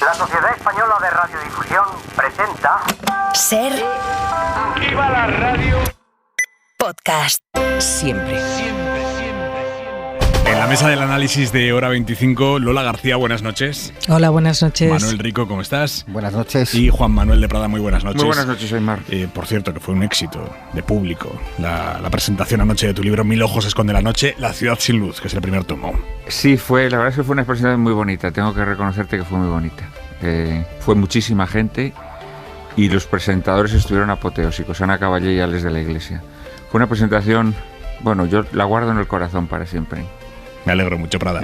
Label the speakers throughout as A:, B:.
A: La Sociedad Española de Radiodifusión presenta...
B: Ser...
C: ¡Viva la radio!
B: Podcast. Siempre.
D: En la mesa del análisis de Hora 25, Lola García, buenas noches.
E: Hola, buenas noches.
D: Manuel Rico, ¿cómo estás?
F: Buenas noches.
D: Y Juan Manuel de Prada, muy buenas noches.
F: Muy buenas noches, Aymar.
D: Por cierto, que fue un éxito de público la presentación anoche de tu libro Mil ojos esconde la noche, La ciudad sin luz, que es el primer tomo.
F: Sí, la verdad es que fue una exposición muy bonita, tengo que reconocerte que fue muy bonita. Fue muchísima gente y los presentadores estuvieron apoteósicos, Ana Caballé y Alex de la Iglesia. Fue una presentación, bueno, yo la guardo en el corazón para siempre.
D: Me alegro mucho, Prada.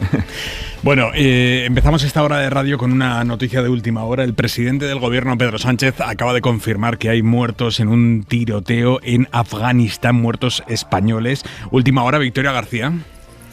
D: Bueno, empezamos esta hora de radio con una noticia de última hora. El presidente del gobierno, Pedro Sánchez, acaba de confirmar que hay muertos en un tiroteo en Afganistán, muertos españoles. Última hora, Victoria García.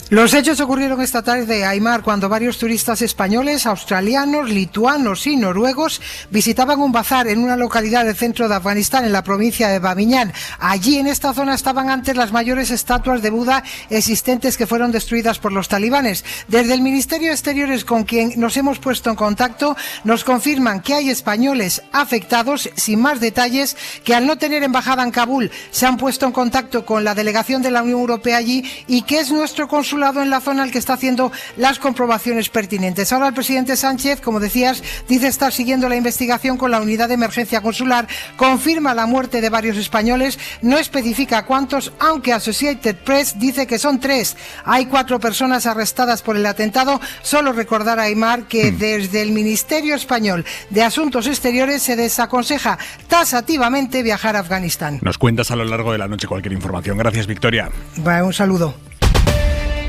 G: Los hechos ocurrieron esta tarde, Aymar, cuando varios turistas españoles, australianos, lituanos y noruegos visitaban un bazar en una localidad del centro de Afganistán, en la provincia de Bamiyan. Allí, en esta zona, estaban antes las mayores estatuas de Buda existentes que fueron destruidas por los talibanes. Desde el Ministerio de Exteriores, con quien nos hemos puesto en contacto, nos confirman que hay españoles afectados, sin más detalles, que al no tener embajada en Kabul se han puesto en contacto con la delegación de la Unión Europea allí y que es nuestro consulado en la zona el que está haciendo las comprobaciones pertinentes. Ahora el presidente Sánchez, como decías, dice estar siguiendo la investigación con la unidad de emergencia consular, confirma la muerte de varios españoles, no especifica cuántos, aunque Associated Press dice que son 3. Hay 4 personas arrestadas por el atentado. Solo recordar a Aymar que desde el Ministerio Español de Asuntos Exteriores se desaconseja tasativamente viajar a Afganistán.
D: Nos cuentas a lo largo de la noche cualquier información. Gracias, Victoria.
G: Un saludo.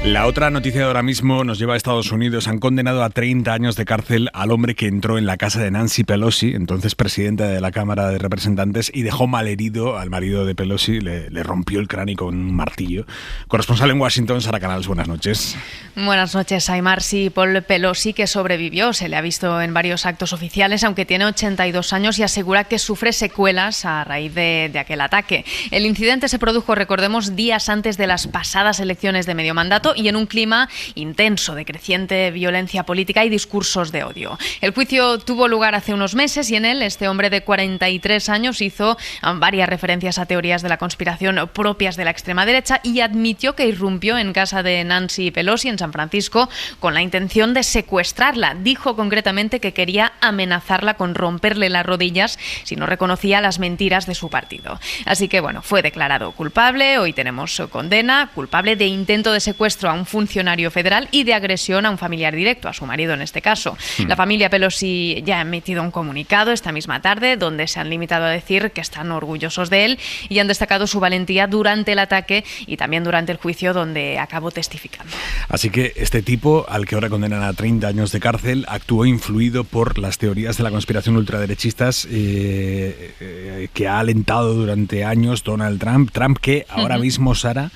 D: La otra noticia de ahora mismo nos lleva a Estados Unidos. Han condenado a 30 años de cárcel al hombre que entró en la casa de Nancy Pelosi, entonces presidenta de la Cámara de Representantes, y dejó malherido al marido de Pelosi, le rompió el cráneo con un martillo. Corresponsal en Washington, Sara Canals, buenas noches.
H: Buenas noches, Aymar. Sí, Paul Pelosi, que sobrevivió, se le ha visto en varios actos oficiales, aunque tiene 82 años y asegura que sufre secuelas a raíz de aquel ataque. El incidente se produjo, recordemos, días antes de las pasadas elecciones de medio mandato y en un clima intenso de creciente violencia política y discursos de odio. El juicio tuvo lugar hace unos meses y en él este hombre de 43 años hizo varias referencias a teorías de la conspiración propias de la extrema derecha y admitió que irrumpió en casa de Nancy Pelosi en San Francisco con la intención de secuestrarla. Dijo concretamente que quería amenazarla con romperle las rodillas si no reconocía las mentiras de su partido. Así que bueno, fue declarado culpable. Hoy tenemos condena, culpable de intento de secuestro a un funcionario federal y de agresión a un familiar directo, a su marido en este caso. La familia Pelosi ya ha emitido un comunicado esta misma tarde donde se han limitado a decir que están orgullosos de él y han destacado su valentía durante el ataque y también durante el juicio donde acabó testificando.
D: Así que este tipo, al que ahora condenan a 30 años de cárcel, actuó influido por las teorías de la conspiración ultraderechistas que ha alentado durante años Donald Trump. Trump que ahora mismo, Sara,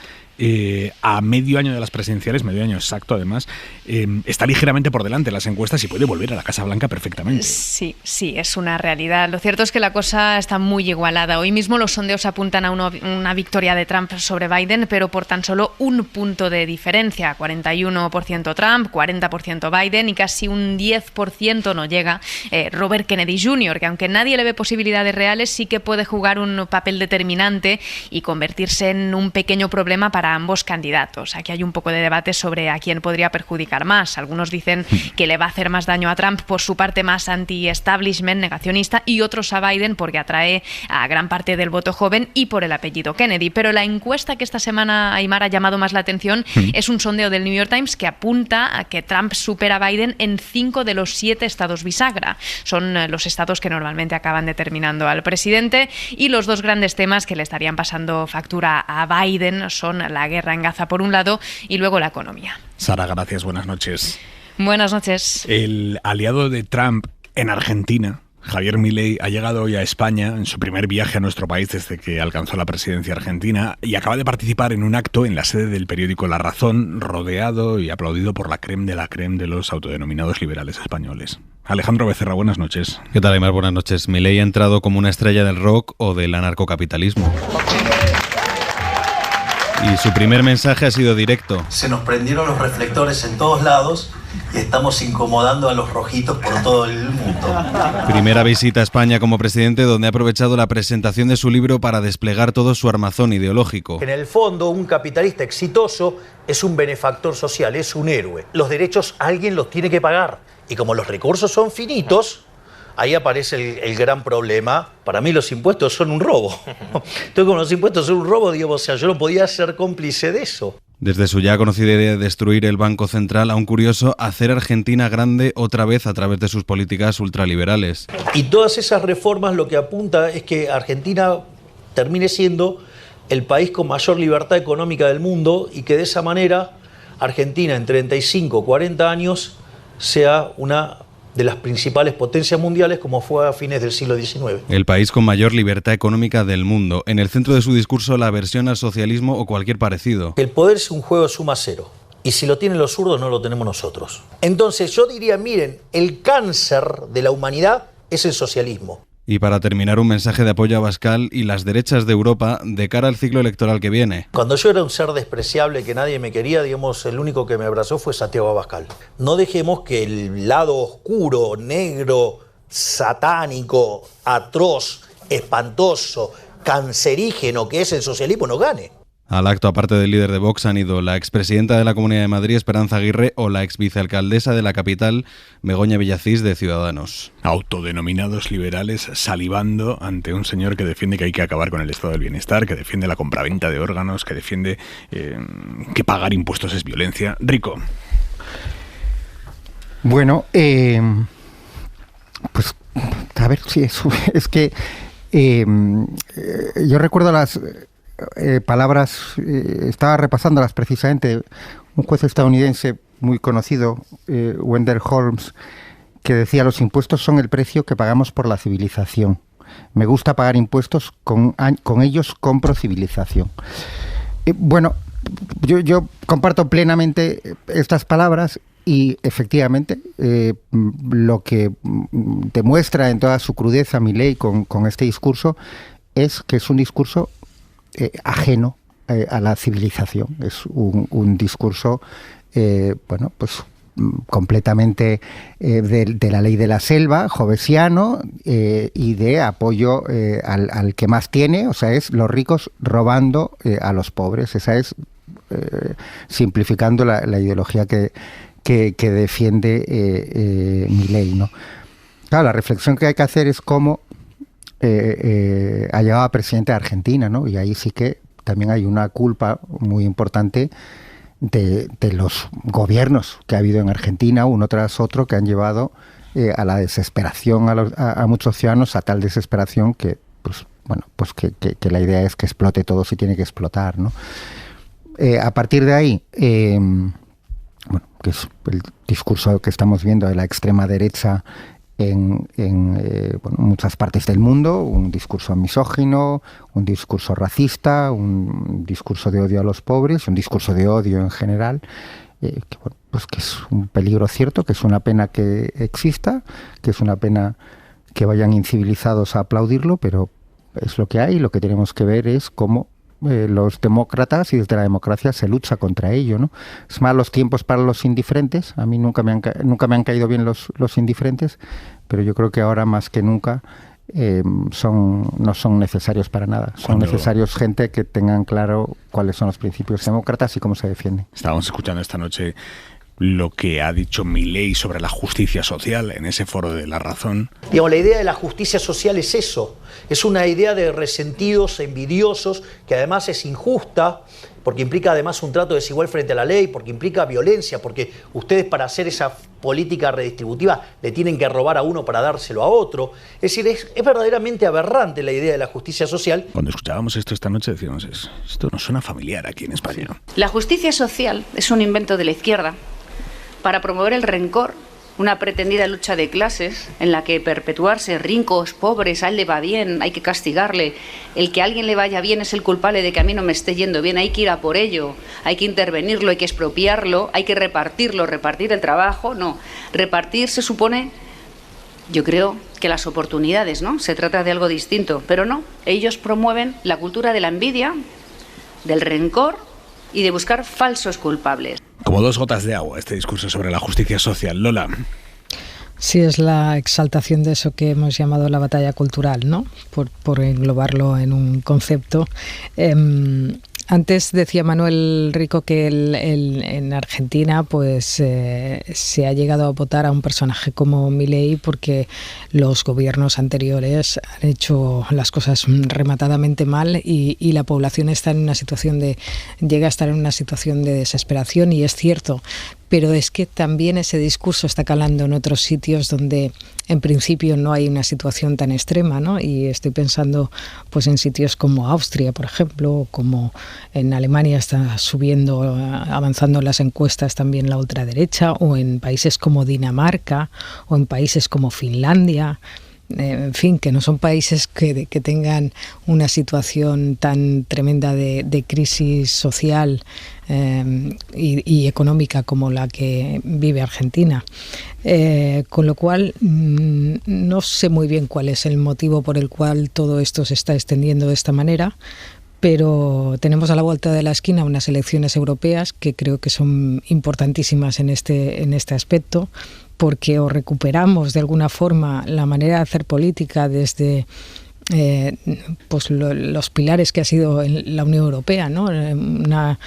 D: a medio año de las presidenciales, medio año exacto además, está ligeramente por delante en las encuestas y puede volver a la Casa Blanca perfectamente.
H: Sí, es una realidad. Lo cierto es que la cosa está muy igualada. Hoy mismo los sondeos apuntan a una victoria de Trump sobre Biden, pero por tan solo un punto de diferencia. 41% Trump, 40% Biden y casi un 10% no llega Robert Kennedy Jr., que aunque nadie le ve posibilidades reales, sí que puede jugar un papel determinante y convertirse en un pequeño problema para ambos candidatos. Aquí hay un poco de debate sobre a quién podría perjudicar más. Algunos dicen que le va a hacer más daño a Trump por su parte más anti-establishment, negacionista, y otros a Biden porque atrae a gran parte del voto joven y por el apellido Kennedy. Pero la encuesta que esta semana, Aymar, ha llamado más la atención es un sondeo del New York Times que apunta a que Trump supera a Biden en 5 de los 7 estados bisagra. Son los estados que normalmente acaban determinando al presidente, y los dos grandes temas que le estarían pasando factura a Biden son la guerra en Gaza por un lado y luego la economía.
D: Sara, gracias, buenas noches.
H: Buenas noches.
D: El aliado de Trump en Argentina, Javier Milei, ha llegado hoy a España en su primer viaje a nuestro país desde que alcanzó la presidencia argentina y acaba de participar en un acto en la sede del periódico La Razón, rodeado y aplaudido por la crème de los autodenominados liberales españoles. Alejandro Becerra, buenas noches.
I: ¿Qué tal, Aymar? Buenas noches. Milei ha entrado como una estrella del rock o del anarcocapitalismo.
E: Y su primer mensaje ha sido directo.
I: Se nos prendieron los reflectores en todos lados y estamos incomodando a los rojitos por todo el mundo.
E: Primera visita a España como presidente, donde ha aprovechado la presentación de su libro para desplegar todo su armazón ideológico.
I: En el fondo, un capitalista exitoso es un benefactor social, es un héroe. Los derechos alguien los tiene que pagar. Y como los recursos son finitos, ahí aparece el gran problema. Para mí los impuestos son un robo. Entonces, como los impuestos son un robo, digo, o sea, yo no podía ser cómplice de eso.
E: Desde su ya conocida idea de destruir el Banco Central a un curioso hacer Argentina grande otra vez a través de sus políticas ultraliberales.
I: Y todas esas reformas lo que apunta es que Argentina termine siendo el país con mayor libertad económica del mundo y que de esa manera Argentina en 35 o 40 años sea una de las principales potencias mundiales como fue a fines del siglo XIX.
E: El país con mayor libertad económica del mundo. En el centro de su discurso, la aversión al socialismo o cualquier parecido.
I: El poder es un juego de suma cero. Y si lo tienen los zurdos, no lo tenemos nosotros. Entonces yo diría, miren, el cáncer de la humanidad es el socialismo.
E: Y para terminar, un mensaje de apoyo a Abascal y las derechas de Europa de cara al ciclo electoral que viene.
I: Cuando yo era un ser despreciable que nadie me quería, digamos, el único que me abrazó fue Santiago Abascal. No dejemos que el lado oscuro, negro, satánico, atroz, espantoso, cancerígeno que es el socialismo nos gane.
E: Al acto, aparte del líder de Vox, han ido la expresidenta de la Comunidad de Madrid, Esperanza Aguirre, o la exvicealcaldesa de la capital, Begoña Villacís, de Ciudadanos.
D: Autodenominados liberales salivando ante un señor que defiende que hay que acabar con el estado del bienestar, que defiende la compraventa de órganos, que defiende que pagar impuestos es violencia. Rico.
J: Bueno, pues a ver si es que yo recuerdo las palabras, estaba repasándolas precisamente, un juez estadounidense muy conocido, Wendell Holmes, que decía: los impuestos son el precio que pagamos por la civilización. Me gusta pagar impuestos, con ellos compro civilización. Bueno, yo comparto plenamente estas palabras y efectivamente lo que demuestra en toda su crudeza Milei con este discurso es que es un discurso ajeno a la civilización. Es un discurso, bueno, pues completamente de la ley de la selva, jovesiano, y de apoyo al que más tiene, o sea, es los ricos robando a los pobres. Esa es, simplificando, la ideología que defiende Milei, ¿no? Claro, la reflexión que hay que hacer es cómo ha llegado a presidente de Argentina, ¿no? Y ahí sí que también hay una culpa muy importante de los gobiernos que ha habido en Argentina, uno tras otro, que han llevado a la desesperación a muchos ciudadanos, a tal desesperación que, pues, bueno, pues que la idea es que explote todo si tiene que explotar, ¿no? A partir de ahí, bueno, que es el discurso que estamos viendo de la extrema derecha en muchas partes del mundo, un discurso misógino, un discurso racista, un discurso de odio a los pobres, un discurso de odio en general, que, bueno, pues que es un peligro cierto, que es una pena que exista, que es una pena que vayan incivilizados a aplaudirlo, pero es lo que hay. Lo que tenemos que ver es cómo los demócratas, y desde la democracia se lucha contra ello, ¿no? Es malos tiempos para los indiferentes. A mí nunca me han caído bien los indiferentes, pero yo creo que ahora más que nunca no son necesarios para nada. Son necesarios gente que tengan claro cuáles son los principios demócratas y cómo se defienden.
D: Estábamos escuchando esta noche lo que ha dicho Milei sobre la justicia social en ese foro de La Razón.
I: Digamos, la idea de la justicia social es eso, es una idea de resentidos, envidiosos, que además es injusta, porque implica además un trato desigual frente a la ley, porque implica violencia, porque ustedes, para hacer esa política redistributiva, le tienen que robar a uno para dárselo a otro. Es decir, es verdaderamente aberrante la idea de la justicia social.
D: Cuando escuchábamos esto esta noche decíamos, esto nos suena familiar aquí en España.
K: La justicia social es un invento de la izquierda para promover el rencor, una pretendida lucha de clases en la que perpetuarse ricos, pobres, a él le va bien, hay que castigarle, el que a alguien le vaya bien es el culpable de que a mí no me esté yendo bien, hay que ir a por ello, hay que intervenirlo, hay que expropiarlo, hay que repartirlo, repartir el trabajo, no, repartir se supone, yo creo, que las oportunidades, ¿no? Se trata de algo distinto, pero no, ellos promueven la cultura de la envidia, del rencor y de buscar falsos culpables.
D: Como dos gotas de agua este discurso sobre la justicia social. Lola.
L: Sí, es la exaltación de eso que hemos llamado la batalla cultural, ¿no? Por englobarlo en un concepto. Antes decía Manuel Rico que en Argentina pues se ha llegado a votar a un personaje como Milei porque los gobiernos anteriores han hecho las cosas rematadamente mal y la población está en una situación llega a estar en una situación de desesperación, y es cierto. Pero es que también ese discurso está calando en otros sitios donde en principio no hay una situación tan extrema, ¿no? Y estoy pensando pues en sitios como Austria, por ejemplo, como en Alemania está subiendo, avanzando en las encuestas también la ultraderecha, o en países como Dinamarca, o en países como Finlandia. En fin, que no son países que tengan una situación tan tremenda de crisis social y económica como la que vive Argentina. Con lo cual, no sé muy bien cuál es el motivo por el cual todo esto se está extendiendo de esta manera, pero tenemos a la vuelta de la esquina unas elecciones europeas que creo que son importantísimas en este aspecto, porque o recuperamos de alguna forma la manera de hacer política desde pues los pilares que ha sido la Unión Europea, ¿no? Una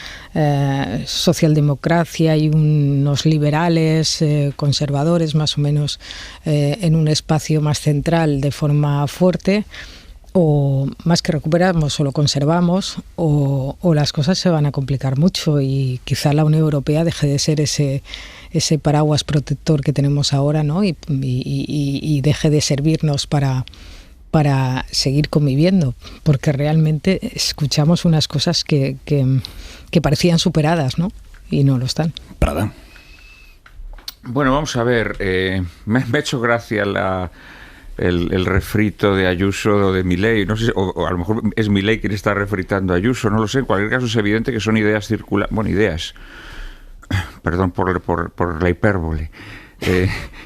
L: socialdemocracia y unos liberales conservadores más o menos en un espacio más central de forma fuerte, o más que recuperamos o lo conservamos, o las cosas se van a complicar mucho y quizá la Unión Europea deje de ser ese paraguas protector que tenemos ahora, ¿no? Y deje de servirnos para seguir conviviendo, porque realmente escuchamos unas cosas que parecían superadas, ¿no? Y no lo están.
D: Prada.
F: Bueno, vamos a ver, me ha hecho gracia el refrito de Ayuso o de Milei, no sé, o a lo mejor es Milei quien está refritando a Ayuso, no lo sé. En cualquier caso es evidente que son ideas circulares, bueno, ideas, perdón por la hipérbole,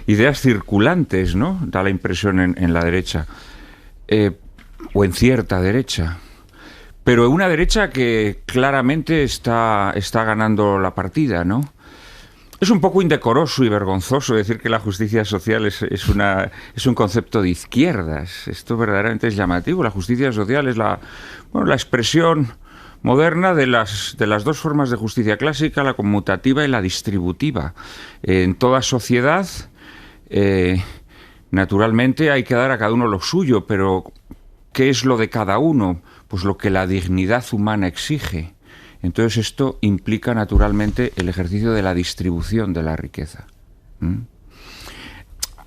F: ideas circulantes, ¿no? Da la impresión en la derecha, o en cierta derecha, pero una derecha que claramente está ganando la partida, ¿no? Es un poco indecoroso y vergonzoso decir que la justicia social es un concepto de izquierdas. Esto verdaderamente es llamativo. La justicia social es la expresión moderna de las dos formas de justicia clásica, la conmutativa y la distributiva. En toda sociedad, naturalmente, hay que dar a cada uno lo suyo, pero ¿qué es lo de cada uno? Pues lo que la dignidad humana exige. Entonces esto implica naturalmente el ejercicio de la distribución de la riqueza.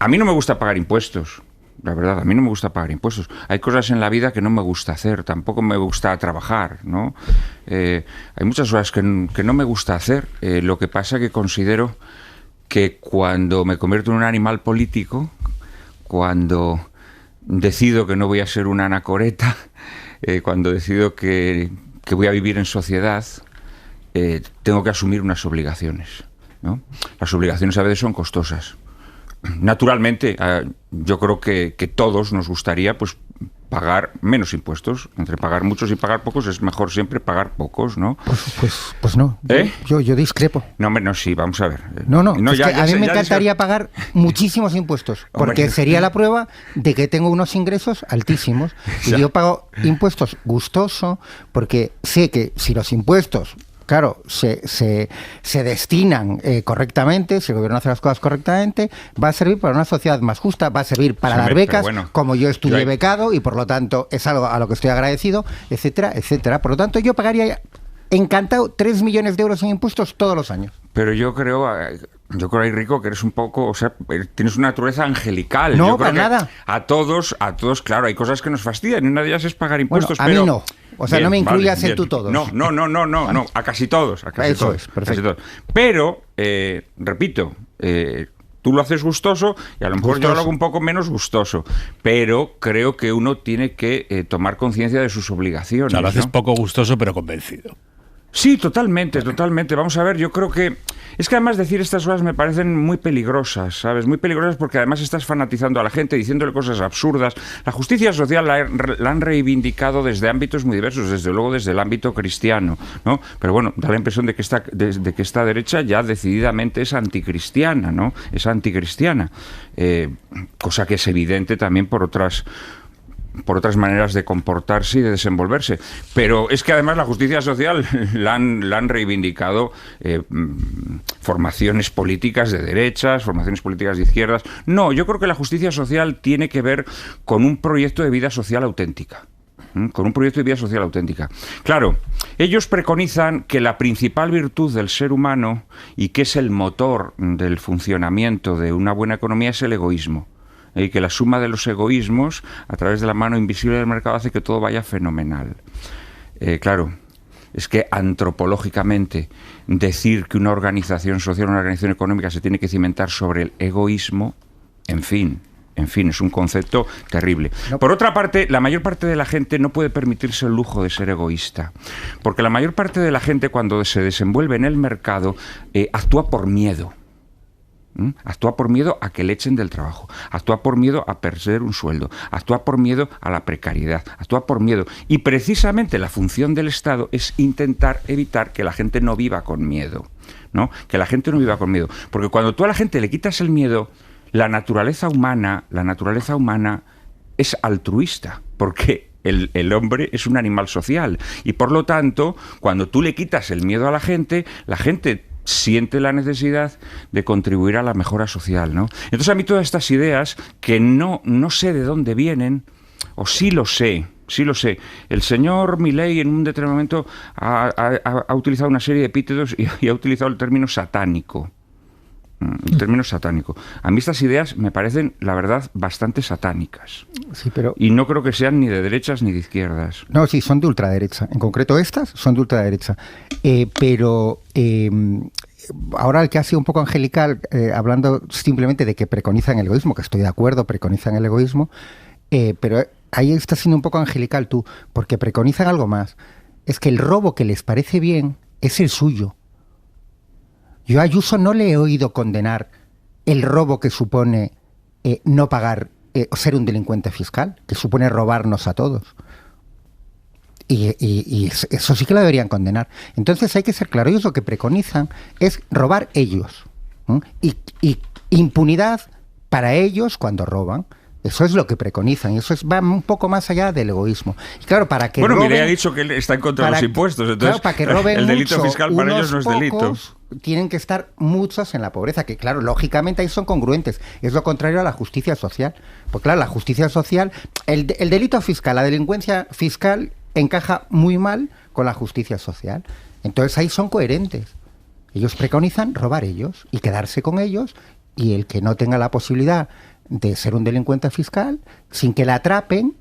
F: A mí no me gusta pagar impuestos, la verdad, a mí no me gusta pagar impuestos. Hay cosas en la vida que no me gusta hacer, tampoco me gusta trabajar, ¿no? Hay muchas cosas que no me gusta hacer. Lo que pasa es que considero que cuando me convierto en un animal político, cuando decido que no voy a ser una anacoreta, cuando decido que voy a vivir en sociedad, tengo que asumir unas obligaciones, ¿no? Las obligaciones a veces son costosas. Naturalmente, yo creo que todos nos gustaría pues pagar menos impuestos. Entre pagar muchos y pagar pocos es mejor siempre pagar pocos, ¿no?
J: Pues no. Yo discrepo.
F: No, hombre, no, sí, vamos a ver.
J: No, a mí me encantaría pagar muchísimos impuestos, porque hombre, sería la prueba de que tengo unos ingresos altísimos. Y yo pago impuestos gustoso, porque sé que si los impuestos, claro, se destinan correctamente, si el gobierno hace las cosas correctamente, va a servir para una sociedad más justa, va a servir para dar becas, como yo estudié becado, y por lo tanto es algo a lo que estoy agradecido, etcétera, etcétera. Por lo tanto, yo pagaría encantado 3 millones de euros en impuestos todos los años.
F: Pero yo creo, Rico, que eres un poco, o sea, tienes una naturaleza angelical.
J: No,
F: yo creo
J: para nada.
F: A todos, claro, hay cosas que nos fastidian, y una de ellas es pagar impuestos.
J: Bueno, a mí no. O sea, bien, no me incluyas en tú todos.
F: No, a casi todos.
J: Eso es, perfecto.
F: Pero, repito, tú lo haces gustoso y a lo mejor yo lo hago un poco menos gustoso, pero creo que uno tiene que tomar conciencia de sus obligaciones.
D: O sea, lo haces poco gustoso pero convencido.
F: Sí, totalmente. Vamos a ver, yo creo que... Es que además decir estas cosas me parecen muy peligrosas, ¿sabes? Muy peligrosas porque además estás fanatizando a la gente, diciéndole cosas absurdas. La justicia social la han reivindicado desde ámbitos muy diversos, desde luego desde el ámbito cristiano, ¿no? Pero bueno, da la impresión de que esta derecha ya decididamente es anticristiana, ¿no? Es anticristiana. Cosa que es evidente también por otras maneras de comportarse y de desenvolverse. Pero es que además la justicia social la han reivindicado formaciones políticas de derechas, formaciones políticas de izquierdas. No, yo creo que la justicia social tiene que ver con un proyecto de vida social auténtica. Con un proyecto de vida social auténtica. Claro, ellos preconizan que la principal virtud del ser humano y que es el motor del funcionamiento de una buena economía es el egoísmo. Y que la suma de los egoísmos a través de la mano invisible del mercado hace que todo vaya fenomenal. Claro, es que antropológicamente decir que una organización social, una organización económica se tiene que cimentar sobre el egoísmo, en fin, es un concepto terrible. No. Por otra parte, la mayor parte de la gente no puede permitirse el lujo de ser egoísta, porque la mayor parte de la gente cuando se desenvuelve en el mercado actúa por miedo. Actúa por miedo a que le echen del trabajo, actúa por miedo a perder un sueldo, actúa por miedo a la precariedad, actúa por miedo. Y precisamente la función del Estado es intentar evitar que la gente no viva con miedo, ¿no? Que la gente no viva con miedo. Porque cuando tú a la gente le quitas el miedo, la naturaleza humana es altruista, porque el hombre es un animal social. Y por lo tanto, cuando tú le quitas el miedo a la gente siente la necesidad de contribuir a la mejora social, ¿no? Entonces a mí todas estas ideas, que no sé de dónde vienen, o sí lo sé. El señor Milei en un determinado momento ha utilizado una serie de epítetos y ha utilizado el término satánico. A mí estas ideas me parecen, la verdad, bastante satánicas.
J: Sí, pero...
F: Y no creo que sean ni de derechas ni de izquierdas.
J: No, sí, son de ultraderecha. En concreto estas son de ultraderecha. Pero ahora el que ha sido un poco angelical, hablando simplemente de que preconizan el egoísmo, que estoy de acuerdo, preconizan el egoísmo, pero ahí estás siendo un poco angelical tú, porque preconizan algo más. Es que el robo que les parece bien es el suyo. Yo a Ayuso no le he oído condenar el robo que supone no pagar, ser un delincuente fiscal, que supone robarnos a todos. Y eso sí que lo deberían condenar. Entonces hay que ser claro, ellos lo que preconizan es robar ellos. Y impunidad para ellos cuando roban. Eso es lo que preconizan, y eso va un poco más allá del egoísmo. Y claro, para que roben,
F: Milei ha dicho que él está en contra de los impuestos, entonces claro,
J: para que roben
F: el delito fiscal para ellos no es delito.
J: Tienen que estar muchos en la pobreza, que claro, lógicamente ahí son congruentes. Es lo contrario a la justicia social. Porque claro, la justicia social, el delito fiscal, la delincuencia fiscal encaja muy mal con la justicia social. Entonces ahí son coherentes. Ellos preconizan robar ellos y quedarse con ellos, y el que no tenga la posibilidad de ser un delincuente fiscal, sin que la atrapen,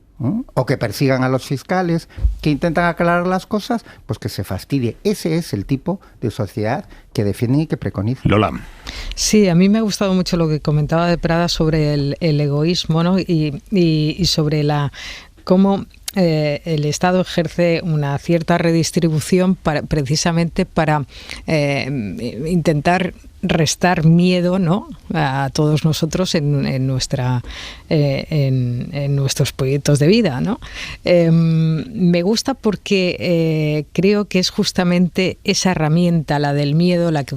J: o que persigan a los fiscales que intentan aclarar las cosas, pues que se fastidie. Ese es el tipo de sociedad que defienden y que preconizan.
D: Lola.
L: Sí, a mí me ha gustado mucho lo que comentaba de Prada sobre el egoísmo, ¿no? y sobre cómo el Estado ejerce una cierta redistribución precisamente para intentar restar miedo, ¿no?, a todos nosotros en nuestros proyectos de vida, ¿no? Me gusta porque creo que es justamente esa herramienta, la del miedo, la que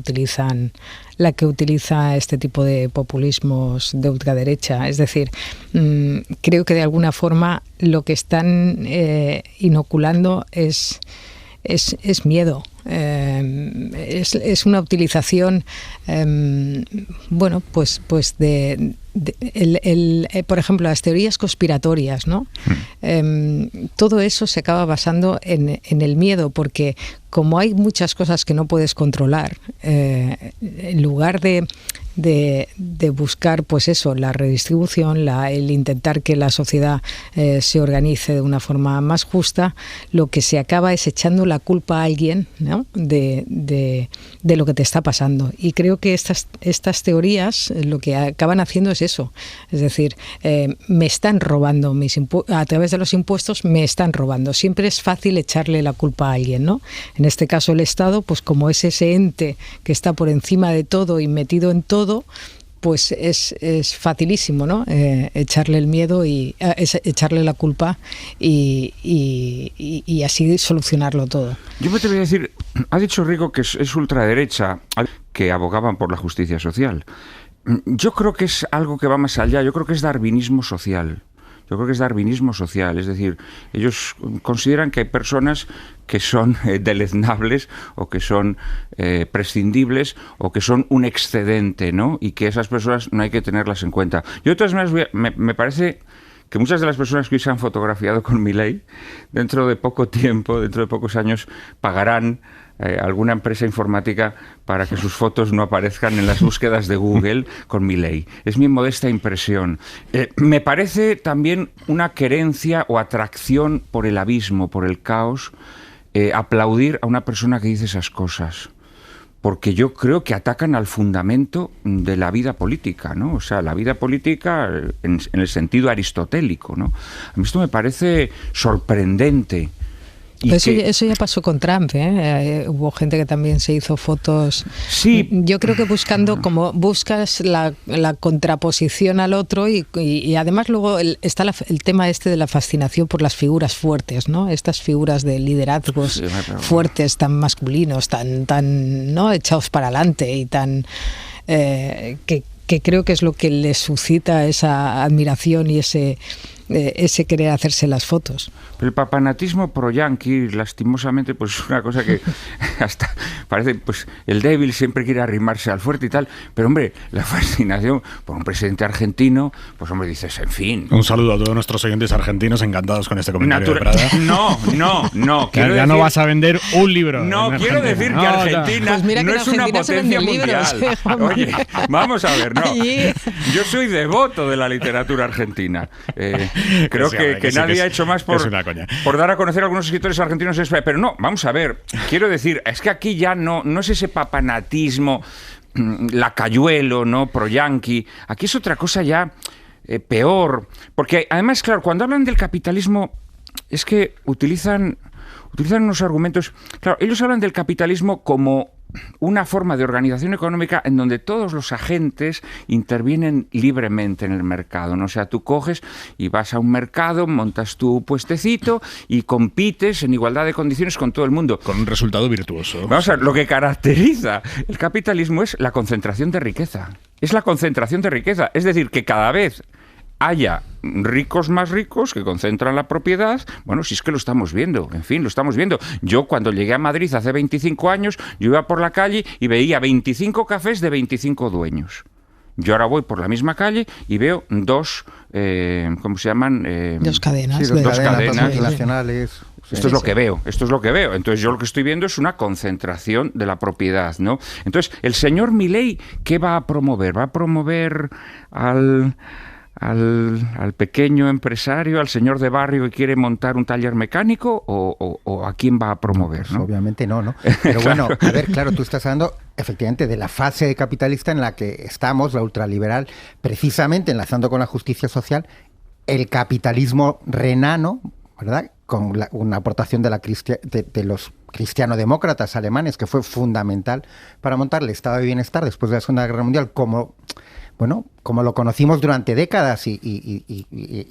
L: utiliza este tipo de populismos de ultraderecha. Es decir, creo que de alguna forma lo que están inoculando es miedo. Es una utilización, bueno, pues de por ejemplo, las teorías conspiratorias, ¿no? Todo eso se acaba basando en el miedo, porque como hay muchas cosas que no puedes controlar, en lugar de buscar, pues eso, la redistribución, el intentar que la sociedad se organice de una forma más justa, lo que se acaba es echando la culpa a alguien, ¿no?, de lo que te está pasando. Y creo que estas teorías lo que acaban haciendo es eso. Es decir, me están robando a través de los impuestos, me están robando. Siempre es fácil echarle la culpa a alguien, ¿no? En este caso el Estado, pues como es ese ente que está por encima de todo y metido en todo, pues es facilísimo, ¿no? Echarle el miedo y echarle la culpa y así solucionarlo todo.
F: Yo me te voy a decir, ha dicho Rico que es ultraderecha, que abogaban por la justicia social. Yo creo que es algo que va más allá, yo creo que es darwinismo social. Yo creo que es darwinismo social, es decir, ellos consideran que hay personas que son deleznables o que son prescindibles o que son un excedente, ¿no? Y que esas personas no hay que tenerlas en cuenta. Yo de todas maneras me parece que muchas de las personas que hoy se han fotografiado con Milei, dentro de poco tiempo, dentro de pocos años, pagarán alguna empresa informática para que sus fotos no aparezcan en las búsquedas de Google con Milei. Es mi modesta impresión. Me parece también una querencia o atracción por el abismo, por el caos, aplaudir a una persona que dice esas cosas. Porque yo creo que atacan al fundamento de la vida política, ¿no? O sea, la vida política en el sentido aristotélico, ¿no? A mí esto me parece sorprendente.
L: Eso ya pasó con Trump, ¿eh? Hubo gente que también se hizo fotos.
F: Sí.
L: Yo creo que como buscas la contraposición al otro y además luego está el tema de la fascinación por las figuras fuertes, ¿no? Estas figuras de liderazgos fuertes, tan masculinos, tan ¿no?, echados para adelante y tan que creo que es lo que les suscita esa admiración y ese querer hacerse las fotos.
F: El papanatismo pro-yanqui, lastimosamente, pues es una cosa que hasta parece, pues el débil siempre quiere arrimarse al fuerte y tal, pero hombre, la fascinación por un presidente argentino, pues hombre, dices, en fin.
D: Un saludo a todos nuestros oyentes argentinos, encantados con este comentario de Prada.
F: No.
D: Ya no vas a vender un libro.
F: No, quiero decir que Argentina
L: pues
F: no es una potencia mundial. Oye, vamos a ver, no. Yo soy devoto de la literatura argentina. Creo que nadie ha hecho más por dar a conocer a algunos escritores argentinos en España. Pero no, vamos a ver, quiero decir, es que aquí ya no es ese papanatismo lacayuelo, ¿no?, pro-yanqui. Aquí es otra cosa ya peor. Porque además, claro, cuando hablan del capitalismo, es que utilizan unos argumentos. Claro, ellos hablan del capitalismo como una forma de organización económica en donde todos los agentes intervienen libremente en el mercado, ¿no? O sea, tú coges y vas a un mercado, montas tu puestecito y compites en igualdad de condiciones con todo el mundo.
D: Con un resultado virtuoso.
F: Vamos a ver, lo que caracteriza el capitalismo es la concentración de riqueza. Es la concentración de riqueza. Es decir, que cada vez haya ricos más ricos que concentran la propiedad. Bueno, si es que lo estamos viendo, en fin, lo estamos viendo. Yo cuando llegué a Madrid hace 25 años, yo iba por la calle y veía 25 cafés de 25 dueños. Yo ahora voy por la misma calle y veo dos, ¿cómo se llaman?
L: Dos cadenas.
F: Sí, dos cadenas
J: multinacionales.
F: Esto es lo que veo, Entonces yo lo que estoy viendo es una concentración de la propiedad, ¿no? Entonces, el señor Milei, ¿qué va a promover? ¿Va a promover al pequeño empresario, al señor de barrio que quiere montar un taller mecánico o a quién va a promover, ¿no?
J: Obviamente no. Pero bueno, a ver, claro, tú estás hablando efectivamente de la fase capitalista en la que estamos, la ultraliberal, precisamente enlazando con la justicia social, el capitalismo renano, ¿verdad?, con una aportación de los cristianodemócratas alemanes, que fue fundamental para montar el estado de bienestar después de la Segunda Guerra Mundial, como lo conocimos durante décadas y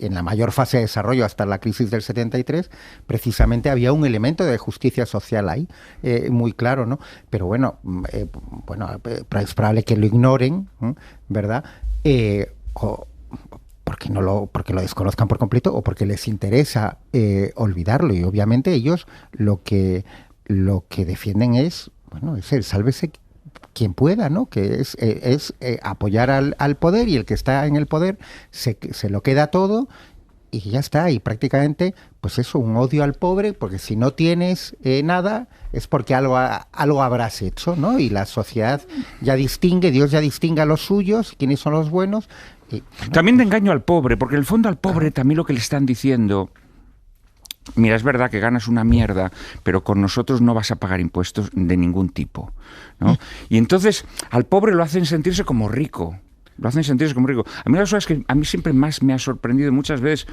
J: en la mayor fase de desarrollo hasta la crisis del 73, precisamente había un elemento de justicia social ahí, muy claro, ¿no? Pero bueno, es probable que lo ignoren, ¿verdad? Porque lo desconozcan por completo o porque les interesa olvidarlo. Y obviamente ellos lo que defienden es el sálvese quien pueda, ¿no? Que es apoyar al poder, y el que está en el poder se lo queda todo y ya está, y prácticamente, pues eso, un odio al pobre, porque si no tienes nada, es porque algo habrás hecho, ¿no? Y la sociedad ya distingue, Dios ya distingue a los suyos, quiénes son los buenos. Y, bueno,
F: también de engaño al pobre, porque en el fondo al pobre también lo que le están diciendo... Mira, es verdad que ganas una mierda, pero con nosotros no vas a pagar impuestos de ningún tipo, ¿no? Y entonces al pobre lo hacen sentirse como rico. A mí las cosas que a mí siempre más me ha sorprendido muchas veces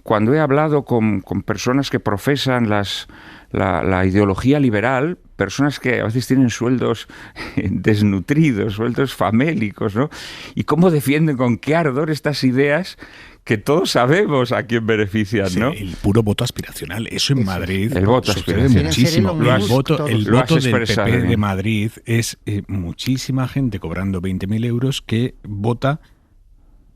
F: cuando he hablado con personas que profesan la ideología liberal, personas que a veces tienen sueldos desnutridos, sueldos famélicos, ¿no? Y cómo defienden con qué ardor estas ideas que todos sabemos a quién benefician, ¿no?
D: Sí, el puro voto aspiracional. Eso en Madrid
F: el voto
D: sucede muchísimo. El voto del PP de Madrid es muchísima gente cobrando 20.000 euros que vota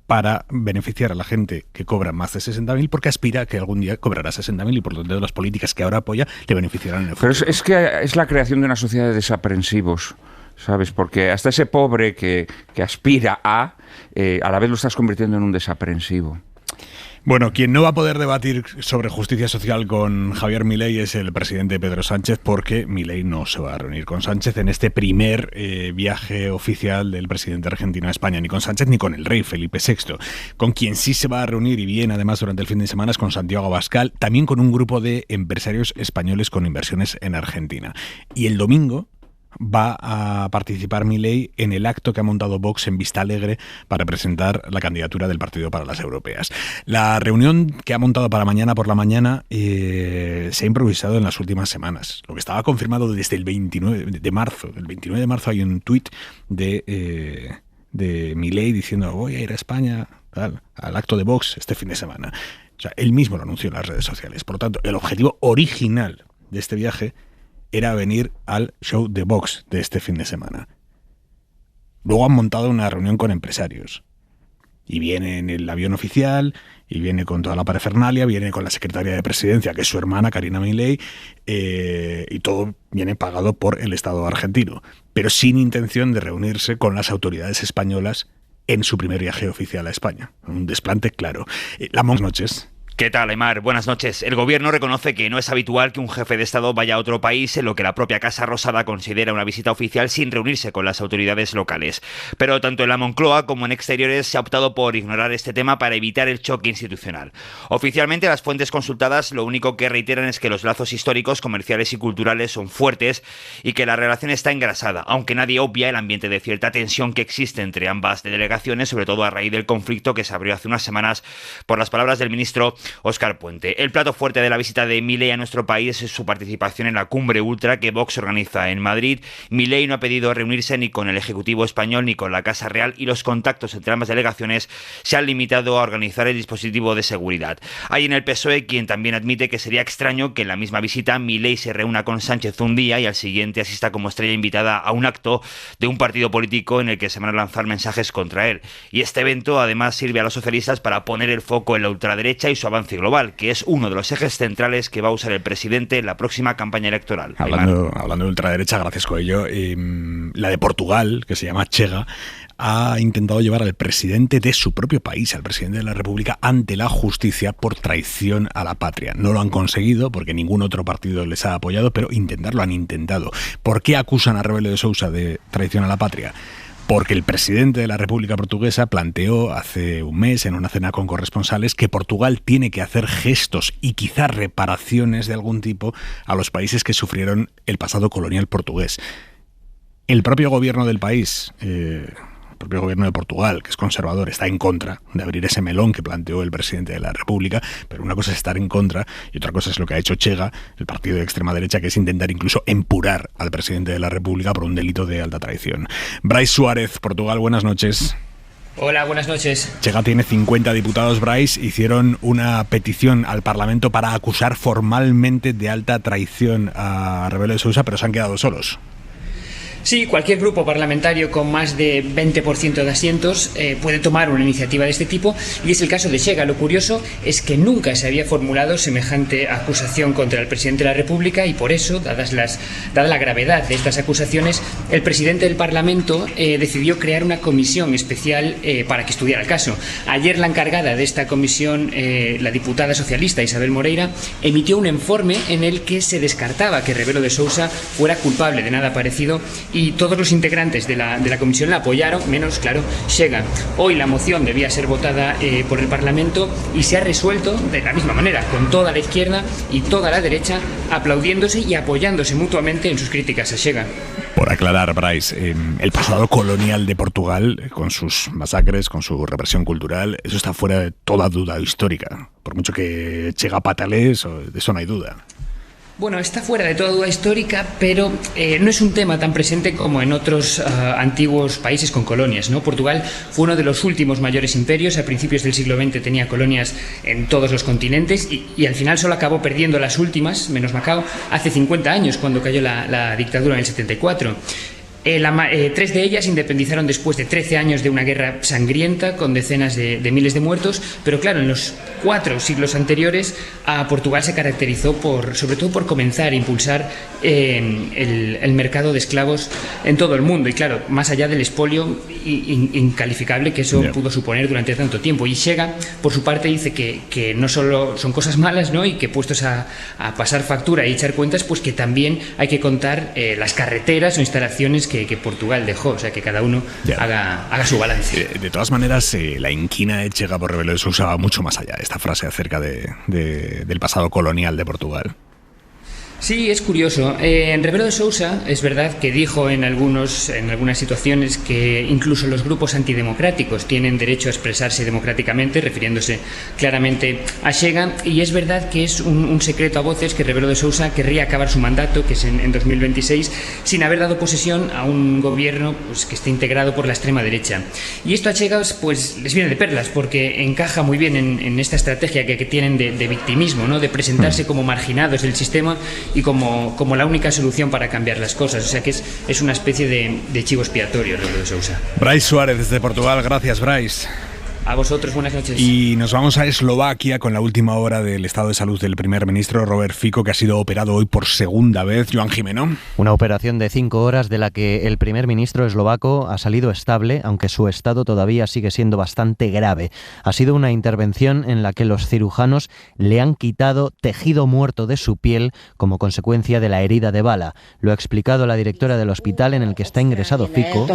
D: para beneficiar a la gente que cobra más de 60.000 porque aspira a que algún día cobrará 60.000 y por lo tanto las políticas que ahora apoya le beneficiarán en el futuro.
F: Pero es que es la creación de una sociedad de desaprensivos, ¿sabes? Porque hasta ese pobre que aspira a la vez lo estás convirtiendo en un desaprensivo.
D: Bueno, quien no va a poder debatir sobre justicia social con Javier Milei es el presidente Pedro Sánchez, porque Milei no se va a reunir con Sánchez en este primer viaje oficial del presidente argentino a España, ni con Sánchez ni con el rey Felipe VI. Con quien sí se va a reunir, y bien además durante el fin de semana, es con Santiago Abascal, también con un grupo de empresarios españoles con inversiones en Argentina. Y el domingo va a participar Milei en el acto que ha montado Vox en Vistalegre para presentar la candidatura del partido para las europeas. La reunión que ha montado para mañana por la mañana se ha improvisado en las últimas semanas. Lo que estaba confirmado desde el 29 de marzo. El 29 de marzo hay un tuit de Milei diciendo voy a ir a España al acto de Vox este fin de semana. O sea, él mismo lo anunció en las redes sociales. Por lo tanto, el objetivo original de este viaje era venir al show de Vox de este fin de semana. Luego han montado una reunión con empresarios. Y viene en el avión oficial, y viene con toda la parafernalia, viene con la secretaria de Presidencia, que es su hermana, Karina Milei, y todo viene pagado por el Estado argentino, pero sin intención de reunirse con las autoridades españolas en su primer viaje oficial a España. Un desplante claro. Buenas noches.
M: ¿Qué tal, Aymar? Buenas noches. El gobierno reconoce que no es habitual que un jefe de Estado vaya a otro país en lo que la propia Casa Rosada considera una visita oficial sin reunirse con las autoridades locales. Pero tanto en la Moncloa como en Exteriores se ha optado por ignorar este tema para evitar el choque institucional. Oficialmente, las fuentes consultadas lo único que reiteran es que los lazos históricos, comerciales y culturales son fuertes y que la relación está engrasada, aunque nadie obvia el ambiente de cierta tensión que existe entre ambas delegaciones, sobre todo a raíz del conflicto que se abrió hace unas semanas por las palabras del ministro Óscar Puente. El plato fuerte de la visita de Milei a nuestro país es su participación en la cumbre ultra que Vox organiza en Madrid. Milei no ha pedido reunirse ni con el Ejecutivo español ni con la Casa Real y los contactos entre ambas delegaciones se han limitado a organizar el dispositivo de seguridad. Hay en el PSOE quien también admite que sería extraño que en la misma visita Milei se reúna con Sánchez un día y al siguiente asista como estrella invitada a un acto de un partido político en el que se van a lanzar mensajes contra él. Y este evento además sirve a los socialistas para poner el foco en la ultraderecha y su avance global, que es uno de los ejes centrales que va a usar el presidente en la próxima campaña electoral.
D: Hablando de ultraderecha, gracias Coello, la de Portugal, que se llama Chega, ha intentado llevar al presidente de su propio país, al presidente de la República, ante la justicia por traición a la patria. No lo han conseguido porque ningún otro partido les ha apoyado, pero intentarlo han intentado. ¿Por qué acusan a Rebelo de Sousa de traición a la patria? Porque el presidente de la República Portuguesa planteó hace un mes en una cena con corresponsales que Portugal tiene que hacer gestos y quizás reparaciones de algún tipo a los países que sufrieron el pasado colonial portugués. El propio gobierno del país, el propio gobierno de Portugal, que es conservador, está en contra de abrir ese melón que planteó el presidente de la República, pero una cosa es estar en contra y otra cosa es lo que ha hecho Chega, el partido de extrema derecha, que es intentar incluso empurar al presidente de la República por un delito de alta traición. Bryce Suárez, Portugal, buenas noches.
N: Hola, buenas noches.
D: Chega tiene 50 diputados, Bryce, hicieron una petición al Parlamento para acusar formalmente de alta traición a Rebelo de Sousa, pero se han quedado solos.
N: Sí, cualquier grupo parlamentario con más de 20% de asientos puede tomar una iniciativa de este tipo, y es el caso de Chega. Lo curioso es que nunca se había formulado semejante acusación contra el presidente de la República, y por eso, dada la gravedad de estas acusaciones, el presidente del Parlamento decidió crear una comisión especial para que estudiara el caso. Ayer la encargada de esta comisión, la diputada socialista Isabel Moreira, emitió un informe en el que se descartaba que Rebelo de Sousa fuera culpable de nada parecido, y todos los integrantes de la comisión la apoyaron, menos, claro, Chega. Hoy la moción debía ser votada por el Parlamento y se ha resuelto de la misma manera, con toda la izquierda y toda la derecha aplaudiéndose y apoyándose mutuamente en sus críticas a Chega.
D: Por aclarar, Bryce, el pasado colonial de Portugal, con sus masacres, con su represión cultural, eso está fuera de toda duda histórica. Por mucho que Chega patalee, de eso no hay duda.
N: Bueno, está fuera de toda duda histórica, pero no es un tema tan presente como en otros antiguos países con colonias, ¿no? Portugal fue uno de los últimos mayores imperios. A principios del siglo XX tenía colonias en todos los continentes y al final solo acabó perdiendo las últimas, menos Macao, hace 50 años, cuando cayó la dictadura en el 74. 3 de ellas independizaron después de 13 años de una guerra sangrienta con decenas de miles de muertos, pero claro, en los 4 siglos anteriores a Portugal se caracterizó sobre todo por comenzar a impulsar el mercado de esclavos en todo el mundo, y claro, más allá del expolio incalificable que eso pudo suponer durante tanto tiempo. Y Chega, por su parte, dice que no solo son cosas malas, ¿no?, y que puestos a pasar factura y echar cuentas, pues que también hay que contar las carreteras o instalaciones que Portugal dejó, o sea, que cada uno haga su balance.
D: De todas maneras, la inquina de Chega por Rebelo de Sousa va mucho más allá de esta frase acerca del pasado colonial de Portugal.
N: Sí, es curioso. En Rebelo de Sousa es verdad que dijo en algunas situaciones que incluso los grupos antidemocráticos tienen derecho a expresarse democráticamente, refiriéndose claramente a Chega, y es verdad que es un secreto a voces que Rebelo de Sousa querría acabar su mandato, que es en 2026, sin haber dado posesión a un gobierno pues, que esté integrado por la extrema derecha. Y esto a Chega pues, les viene de perlas, porque encaja muy bien en esta estrategia que tienen de victimismo, ¿no?, de presentarse como marginados del sistema y como la única solución para cambiar las cosas. O sea que es una especie de chivo expiatorio Rebelo de Sousa.
D: Bryce Suárez desde Portugal, gracias, Bryce.
N: A vosotros, buenas noches.
D: Y nos vamos a Eslovaquia con la última hora del estado de salud del primer ministro Robert Fico, que ha sido operado hoy por segunda vez. Joan Jimeno.
O: Una operación de 5 horas de la que el primer ministro eslovaco ha salido estable, aunque su estado todavía sigue siendo bastante grave. Ha sido una intervención en la que los cirujanos le han quitado tejido muerto de su piel como consecuencia de la herida de bala. Lo ha explicado la directora del hospital en el que está ingresado Fico.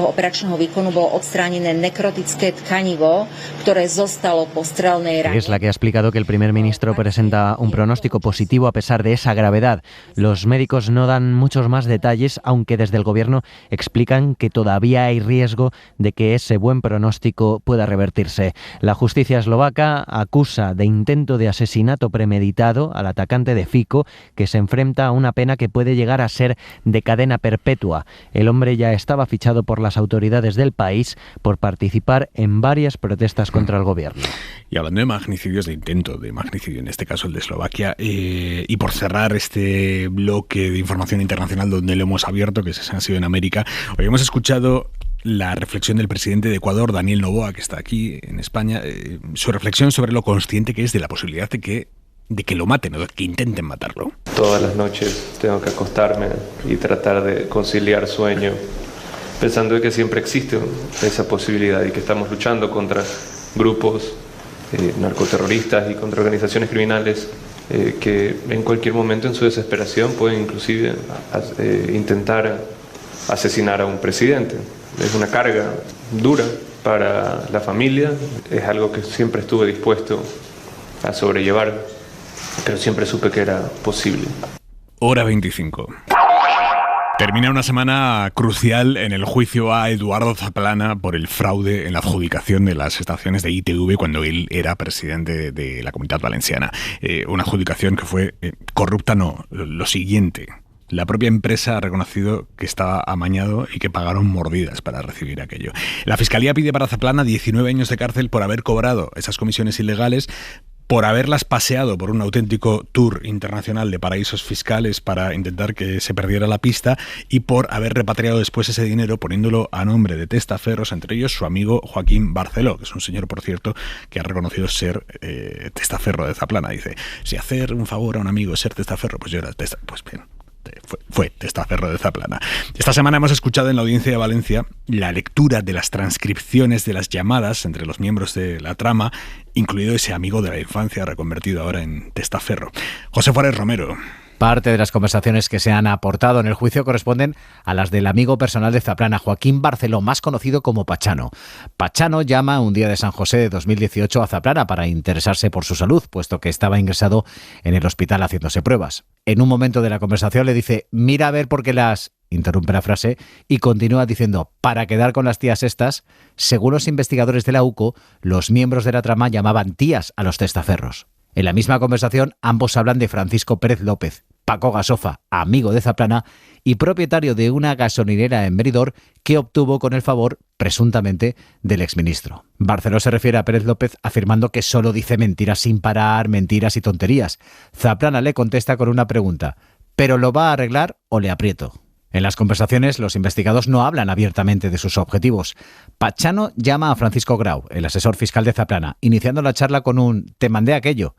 O: Es la que ha explicado que el primer ministro presenta un pronóstico positivo a pesar de esa gravedad. Los médicos no dan muchos más detalles, aunque desde el gobierno explican que todavía hay riesgo de que ese buen pronóstico pueda revertirse. La justicia eslovaca acusa de intento de asesinato premeditado al atacante de Fico, que se enfrenta a una pena que puede llegar a ser de cadena perpetua. El hombre ya estaba fichado por las autoridades del país por participar en varias protestas contra el gobierno.
D: Y hablando de magnicidios, de intento de magnicidio, en este caso el de Eslovaquia, y por cerrar este bloque de información internacional donde lo hemos abierto, que ha sido en América, hoy hemos escuchado la reflexión del presidente de Ecuador, Daniel Noboa, que está aquí en España, su reflexión sobre lo consciente que es de la posibilidad de que lo maten o de que intenten matarlo.
P: Todas las noches tengo que acostarme y tratar de conciliar sueño, pensando de que siempre existe esa posibilidad y que estamos luchando contra grupos narcoterroristas y contra organizaciones criminales que en cualquier momento en su desesperación pueden inclusive intentar asesinar a un presidente. Es una carga dura para la familia, es algo que siempre estuve dispuesto a sobrellevar, pero siempre supe que era posible.
D: Hora 25. Termina una semana crucial en el juicio a Eduardo Zaplana por el fraude en la adjudicación de las estaciones de ITV cuando él era presidente de la Comunitat Valenciana. Una adjudicación que fue corrupta, no, lo siguiente. La propia empresa ha reconocido que estaba amañado y que pagaron mordidas para recibir aquello. La Fiscalía pide para Zaplana 19 años de cárcel por haber cobrado esas comisiones ilegales, por haberlas paseado por un auténtico tour internacional de paraísos fiscales para intentar que se perdiera la pista y por haber repatriado después ese dinero poniéndolo a nombre de testaferros, entre ellos su amigo Joaquín Barceló, que es un señor, por cierto, que ha reconocido ser testaferro de Zaplana. Dice, si hacer un favor a un amigo es ser testaferro, pues yo era testaferro. Pues bien, fue testaferro de Zaplana. Esta semana hemos escuchado en la Audiencia de Valencia la lectura de las transcripciones de las llamadas entre los miembros de la trama, incluido ese amigo de la infancia reconvertido ahora en testaferro. José Juárez Romero.
Q: Parte de las conversaciones que se han aportado en el juicio corresponden a las del amigo personal de Zaplana, Joaquín Barceló, más conocido como Pachano. Pachano llama un día de San José de 2018 a Zaplana para interesarse por su salud, puesto que estaba ingresado en el hospital haciéndose pruebas. En un momento de la conversación le dice, mira a ver por qué las... Interrumpe la frase y continúa diciendo, para quedar con las tías estas, según los investigadores de la UCO, los miembros de la trama llamaban tías a los testaferros. En la misma conversación, ambos hablan de Francisco Pérez López, Paco Gasofa, amigo de Zaplana y propietario de una gasolinera en Benidorm que obtuvo con el favor, presuntamente, del exministro. Barceló se refiere a Pérez López afirmando que solo dice mentiras sin parar, mentiras y tonterías. Zaplana le contesta con una pregunta, ¿pero lo va a arreglar o le aprieto? En las conversaciones, los investigados no hablan abiertamente de sus objetivos. Pachano llama a Francisco Grau, el asesor fiscal de Zaplana, iniciando la charla con un «te mandé aquello».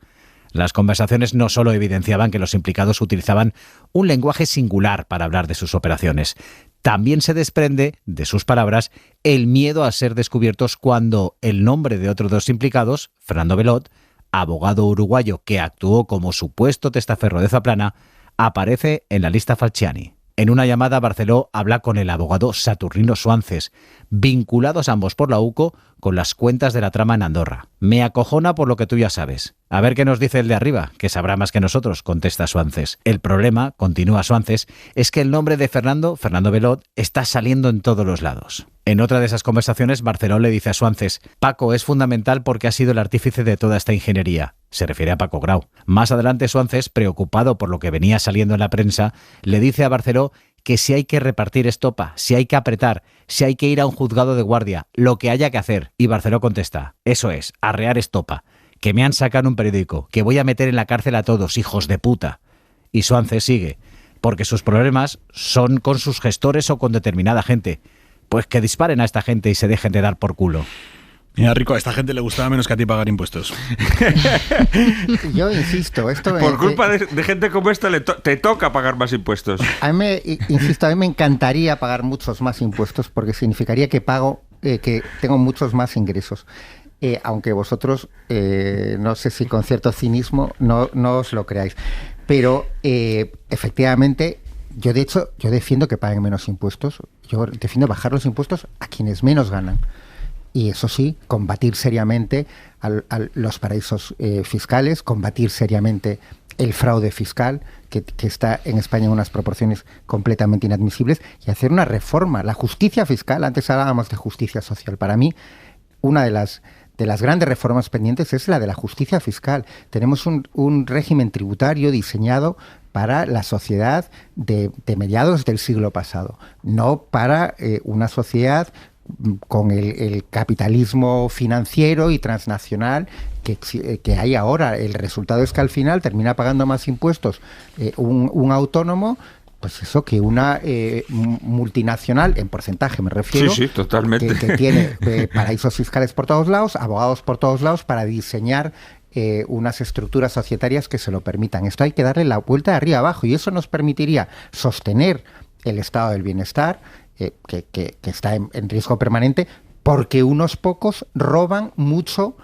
Q: Las conversaciones no solo evidenciaban que los implicados utilizaban un lenguaje singular para hablar de sus operaciones, también se desprende, de sus palabras, el miedo a ser descubiertos cuando el nombre de otros dos implicados, Fernando Belot, abogado uruguayo que actuó como supuesto testaferro de Zaplana, aparece en la lista Falciani. En una llamada, Barceló habla con el abogado Saturnino Suances, vinculados ambos por la UCO con las cuentas de la trama en Andorra. Me acojona por lo que tú ya sabes. A ver qué nos dice el de arriba, que sabrá más que nosotros, contesta Suances. El problema, continúa Suances, es que el nombre de Fernando Belot, está saliendo en todos los lados. En otra de esas conversaciones, Barceló le dice a Suances, Paco es fundamental porque ha sido el artífice de toda esta ingeniería. Se refiere a Paco Grau. Más adelante, Suances, preocupado por lo que venía saliendo en la prensa, le dice a Barceló que si hay que repartir estopa, si hay que apretar, si hay que ir a un juzgado de guardia, lo que haya que hacer. Y Barceló contesta, eso es, arrear estopa, que me han sacado un periódico, que voy a meter en la cárcel a todos, hijos de puta. Y Suances sigue, porque sus problemas son con sus gestores o con determinada gente. Pues que disparen a esta gente y se dejen de dar por culo.
D: Mira, Rico, a esta gente le gustaba menos que a ti pagar impuestos.
J: Yo insisto, esto...
F: Por culpa de gente como esta te toca pagar más impuestos.
J: A mí me encantaría pagar muchos más impuestos porque significaría que que tengo muchos más ingresos. Aunque vosotros, no sé si con cierto cinismo, no os lo creáis. Pero, efectivamente... Yo defiendo que paguen menos impuestos. Yo defiendo bajar los impuestos a quienes menos ganan. Y eso sí, combatir seriamente a los paraísos fiscales, combatir seriamente el fraude fiscal, que está en España en unas proporciones completamente inadmisibles, y hacer una reforma. La justicia fiscal, antes hablábamos de justicia social. Para mí, una de las grandes reformas pendientes es la de la justicia fiscal. Tenemos un régimen tributario diseñado para la sociedad de mediados del siglo pasado, no para una sociedad con el capitalismo financiero y transnacional que hay ahora. El resultado es que al final termina pagando más impuestos un autónomo, pues eso, que una multinacional, en porcentaje me refiero,
F: sí, totalmente,
J: que tiene paraísos fiscales por todos lados, abogados por todos lados para diseñar unas estructuras societarias que se lo permitan. Esto hay que darle la vuelta de arriba abajo y eso nos permitiría sostener el estado del bienestar que está en riesgo permanente porque unos pocos roban mucho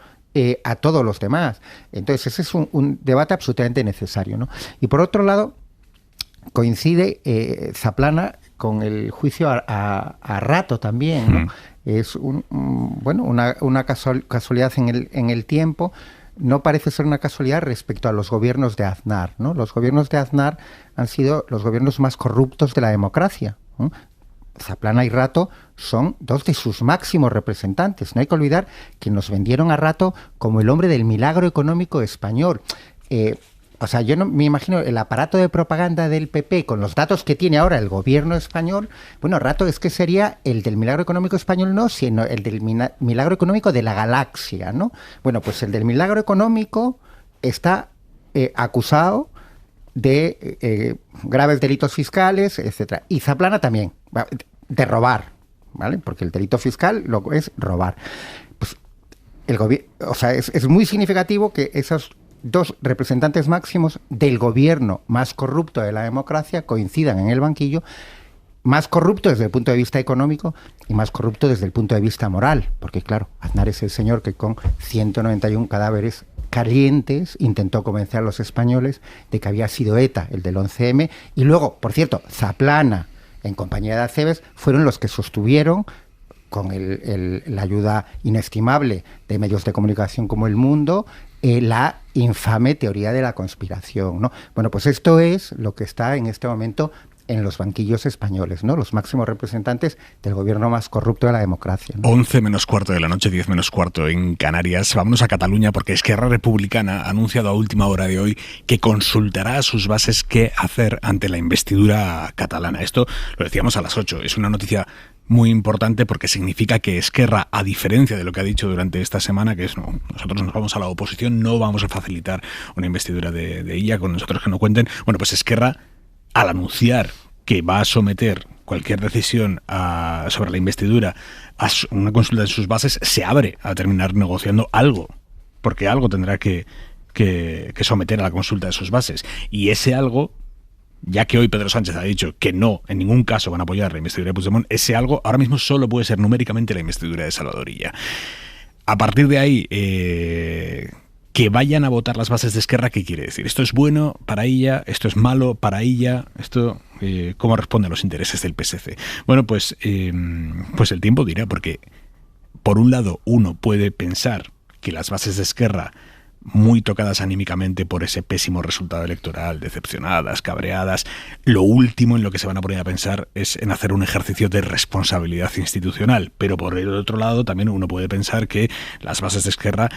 J: a todos los demás. Entonces ese es un debate absolutamente necesario, ¿no? Y por otro lado, coincide Zaplana con el juicio a Rato también, ¿no? Es una casualidad en el tiempo. No parece ser una casualidad respecto a los gobiernos de Aznar, ¿no? Los gobiernos de Aznar han sido los gobiernos más corruptos de la democracia, ¿no? Zaplana y Rato son dos de sus máximos representantes. No hay que olvidar que nos vendieron a Rato como el hombre del milagro económico español. Yo no me imagino el aparato de propaganda del PP con los datos que tiene ahora el gobierno español. Bueno, Rato es que sería el del milagro económico español, no, sino el del milagro económico de la galaxia, ¿no? Bueno, pues el del milagro económico está acusado de graves delitos fiscales, etcétera. Y Zaplana también, de robar, ¿vale? Porque el delito fiscal lo es robar. Pues es muy significativo que esos dos representantes máximos del gobierno más corrupto de la democracia coincidan en el banquillo, más corrupto desde el punto de vista económico y más corrupto desde el punto de vista moral, porque claro, Aznar es el señor que con 191 cadáveres calientes intentó convencer a los españoles de que había sido ETA el del 11M, y luego, por cierto, Zaplana en compañía de Acebes fueron los que sostuvieron, con la ayuda inestimable de medios de comunicación como El Mundo, la infame teoría de la conspiración, ¿no? Bueno, pues esto es lo que está en este momento en los banquillos españoles, ¿no? Los máximos representantes del gobierno más corrupto de la democracia, ¿no?
D: 11 menos cuarto de la noche, 10 menos cuarto en Canarias. Vámonos a Cataluña, porque Esquerra Republicana ha anunciado a última hora de hoy que consultará a sus bases qué hacer ante la investidura catalana. Esto lo decíamos a las 8. Es una noticia muy importante porque significa que Esquerra, a diferencia de lo que ha dicho durante esta semana, que es no, nosotros nos vamos a la oposición, no vamos a facilitar una investidura de ella, con nosotros que no cuenten. Bueno, pues Esquerra, al anunciar que va a someter cualquier decisión sobre la investidura a una consulta de sus bases, se abre a terminar negociando algo, porque algo tendrá que someter a la consulta de sus bases. Y ese algo, ya que hoy Pedro Sánchez ha dicho que no, en ningún caso van a apoyar la investidura de Puigdemont, ese algo ahora mismo solo puede ser numéricamente la investidura de Salvador Illa. A partir de ahí, que vayan a votar las bases de Esquerra, ¿qué quiere decir? ¿Esto es bueno para ella? ¿Esto es malo para ella? ¿Esto cómo responde a los intereses del PSC? Bueno, pues el tiempo dirá, porque por un lado uno puede pensar que las bases de Esquerra, muy tocadas anímicamente por ese pésimo resultado electoral, decepcionadas, cabreadas, lo último en lo que se van a poner a pensar es en hacer un ejercicio de responsabilidad institucional. Pero por el otro lado también uno puede pensar que las bases de Esquerra,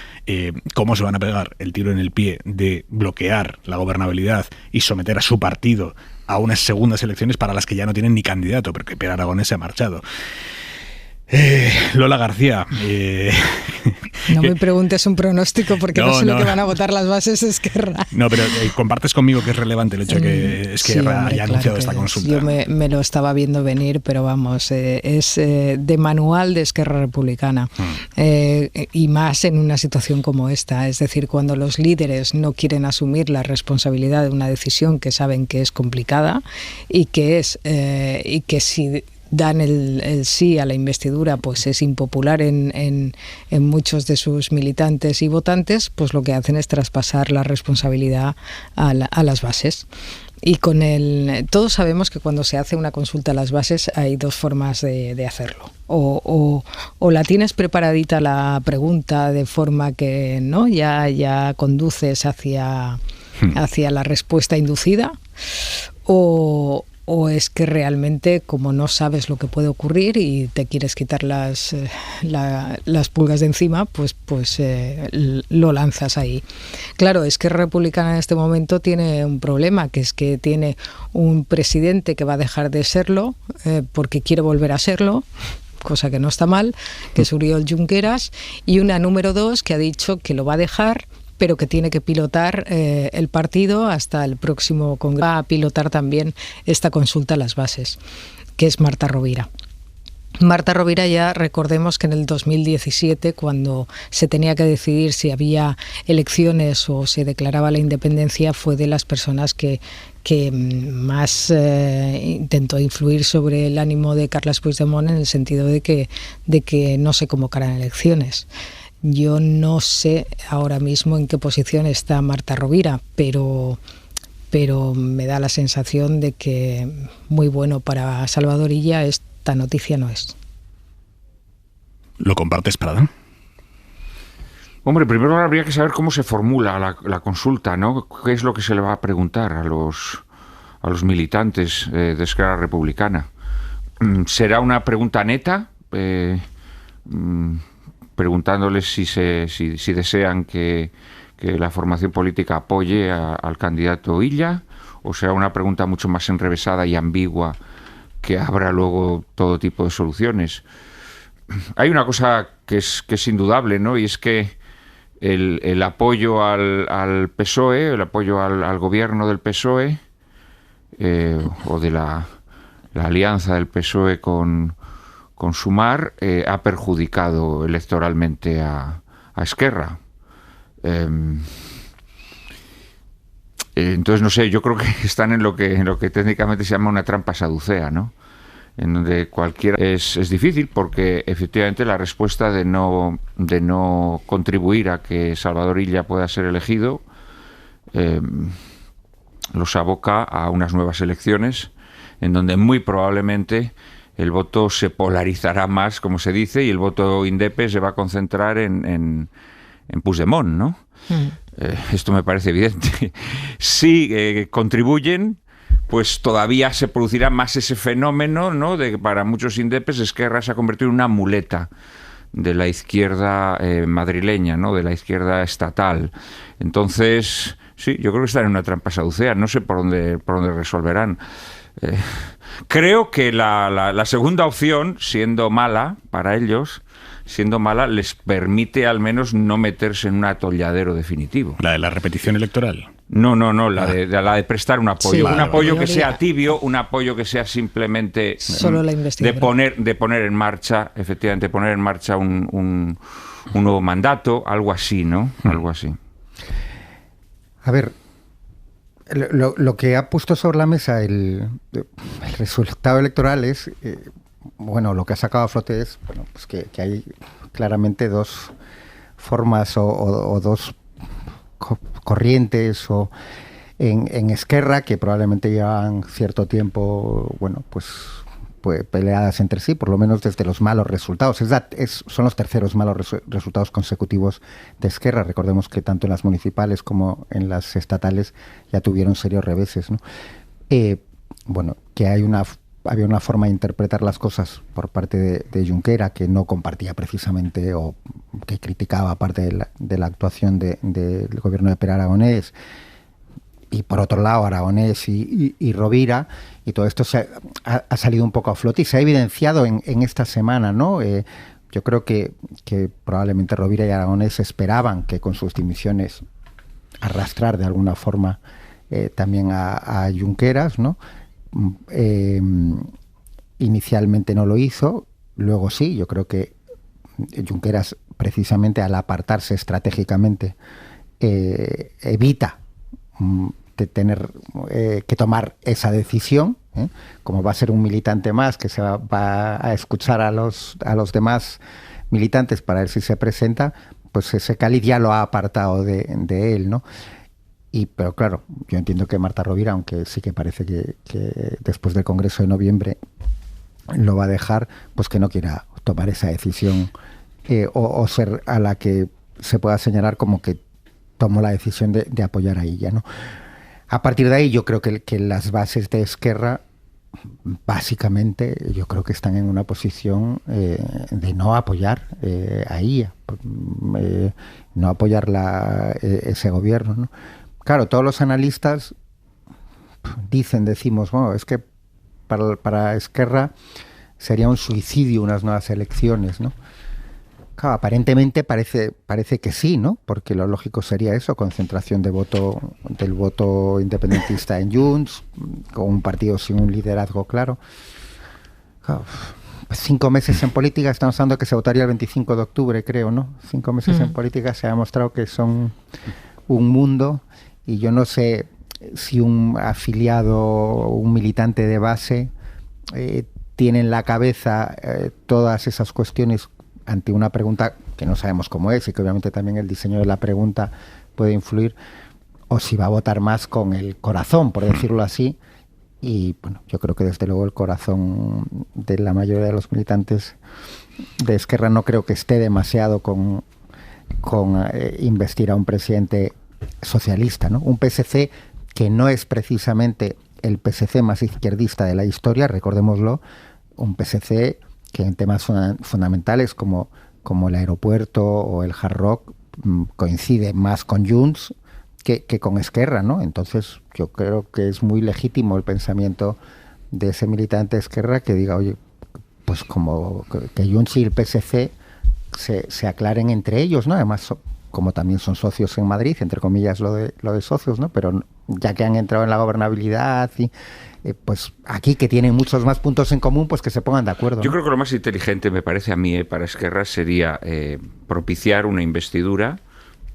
D: cómo se van a pegar el tiro en el pie de bloquear la gobernabilidad y someter a su partido a unas segundas elecciones para las que ya no tienen ni candidato, porque Pere Aragonés se ha marchado. Lola García.
L: No me preguntes un pronóstico, porque no sé lo que van a votar las bases de Esquerra.
D: No, pero compartes conmigo que es relevante el hecho de que Esquerra haya anunciado esta consulta.
L: Yo me lo estaba viendo venir, pero vamos, es de manual de Esquerra Republicana. Y más en una situación como esta. Es decir, cuando los líderes no quieren asumir la responsabilidad de una decisión que saben que es complicada y que si dan el sí a la investidura, pues es impopular en muchos de sus militantes y votantes, pues lo que hacen es traspasar la responsabilidad a las bases. Y todos sabemos que cuando se hace una consulta a las bases hay dos formas de hacerlo. O la tienes preparadita la pregunta de forma que no ya conduces hacia la respuesta inducida, o es que realmente, como no sabes lo que puede ocurrir y te quieres quitar las pulgas de encima, pues lo lanzas ahí. Claro, es que Republicana en este momento tiene un problema, que es que tiene un presidente que va a dejar de serlo porque quiere volver a serlo, cosa que no está mal, que es Oriol Junqueras, y una número 2 que ha dicho que lo va a dejar, pero que tiene que pilotar el partido hasta el próximo congreso. Va a pilotar también esta consulta a las bases, que es Marta Rovira. Marta Rovira, ya recordemos que en el 2017, cuando se tenía que decidir si había elecciones o se declaraba la independencia, fue de las personas que más intentó influir sobre el ánimo de Carles Puigdemont, en el sentido de que no se convocaran elecciones. Yo no sé ahora mismo en qué posición está Marta Rovira, pero me da la sensación de que muy bueno para Salvador Illa esta noticia no es.
D: ¿Lo compartes, Prada?
F: Hombre, primero habría que saber cómo se formula la consulta, ¿no? ¿Qué es lo que se le va a preguntar a los militantes de Esquerra Republicana? ¿Será una pregunta neta? Preguntándoles si desean que la formación política apoye al candidato Illa, o sea, una pregunta mucho más enrevesada y ambigua que abra luego todo tipo de soluciones. Hay una cosa que es indudable, ¿no? Y es que el apoyo al PSOE, el apoyo al gobierno del PSOE, o de la alianza del PSOE con Sumar, ha perjudicado electoralmente a Esquerra. Entonces, no sé, yo creo que están en lo que técnicamente se llama una trampa saducea, ¿no? En donde cualquiera es difícil, porque efectivamente la respuesta de no contribuir a que Salvador Illa pueda ser elegido los aboca a unas nuevas elecciones en donde muy probablemente el voto se polarizará más, como se dice, y el voto indepe se va a concentrar en Puigdemont, ¿no? Esto me parece evidente. Si contribuyen, pues todavía se producirá más ese fenómeno, ¿no?, de que para muchos indepes Esquerra se ha convertido en una muleta de la izquierda madrileña, ¿no?, de la izquierda estatal. Entonces, sí, yo creo que están en una trampa saducea. No sé por dónde resolverán. Creo que la segunda opción, siendo mala para ellos, les permite al menos no meterse en un atolladero definitivo.
D: ¿La de la repetición electoral?
F: No, la de prestar un apoyo. Sí, un apoyo que sea tibio, un apoyo que sea simplemente
L: solo la investigación.
F: de poner en marcha, efectivamente, un nuevo mandato, algo así, ¿no? Algo así.
J: A ver, lo que ha puesto sobre la mesa el resultado electoral es, lo que ha sacado a flote es, pues que hay claramente dos formas o dos corrientes en Esquerra que probablemente llevan cierto tiempo, pues peleadas entre sí, por lo menos desde los malos resultados. Son los terceros malos resultados consecutivos de Esquerra. Recordemos que tanto en las municipales como en las estatales ya tuvieron serios reveses, ¿no? Que había una forma de interpretar las cosas por parte de Junquera que no compartía precisamente, o que criticaba parte de la actuación del gobierno de Pere Aragonés, y por otro lado Aragonés y Rovira, y todo esto ha salido un poco a flote y se ha evidenciado en esta semana, ¿no? Yo creo que probablemente Rovira y Aragonés esperaban que con sus dimisiones arrastrar de alguna forma también a Junqueras, ¿no? Inicialmente no lo hizo, luego sí. Yo creo que Junqueras, precisamente al apartarse estratégicamente, evita de tener que tomar esa decisión, como va a ser un militante más que se va a escuchar a los demás militantes para ver si se presenta, pues ese cáliz ya lo ha apartado de él, ¿no? Pero claro, yo entiendo que Marta Rovira, aunque sí que parece que después del Congreso de noviembre lo va a dejar, pues que no quiera tomar esa decisión o ser a la que se pueda señalar como que tomó la decisión de apoyar a ella, ¿no? A partir de ahí yo creo que las bases de Esquerra, básicamente, yo creo que están en una posición de no apoyar a ella, no apoyar ese gobierno, ¿no? Claro, todos los analistas decimos, es que para Esquerra sería un suicidio unas nuevas elecciones, ¿no? Claro, aparentemente parece que sí, ¿no? Porque lo lógico sería eso, concentración del voto independentista en Junts, con un partido sin un liderazgo claro. Claro, 5 meses en política, estamos hablando que se votaría el 25 de octubre, creo, ¿no? 5 meses en política se ha demostrado que son un mundo, y yo no sé si un afiliado o un militante de base tiene en la cabeza todas esas cuestiones ante una pregunta que no sabemos cómo es, y que obviamente también el diseño de la pregunta puede influir, o si va a votar más con el corazón, por decirlo así. Y yo creo que desde luego el corazón de la mayoría de los militantes de Esquerra no creo que esté demasiado con investir a un presidente socialista, ¿no? Un PSC que no es precisamente el PSC más izquierdista de la historia, recordémoslo, un PSC que en temas fundamentales como el aeropuerto o el Hard Rock coincide más con Junts que con Esquerra, ¿no? Entonces yo creo que es muy legítimo el pensamiento de ese militante de Esquerra que diga, oye, pues como que Junts y el PSC se aclaren entre ellos, ¿no? Además como también son socios en Madrid, entre comillas lo de socios, ¿no? Pero ya que han entrado en la gobernabilidad y pues aquí que tienen muchos más puntos en común, pues que se pongan de acuerdo, ¿no?
F: Yo creo que lo más inteligente, me parece a mí, para Esquerra sería propiciar una investidura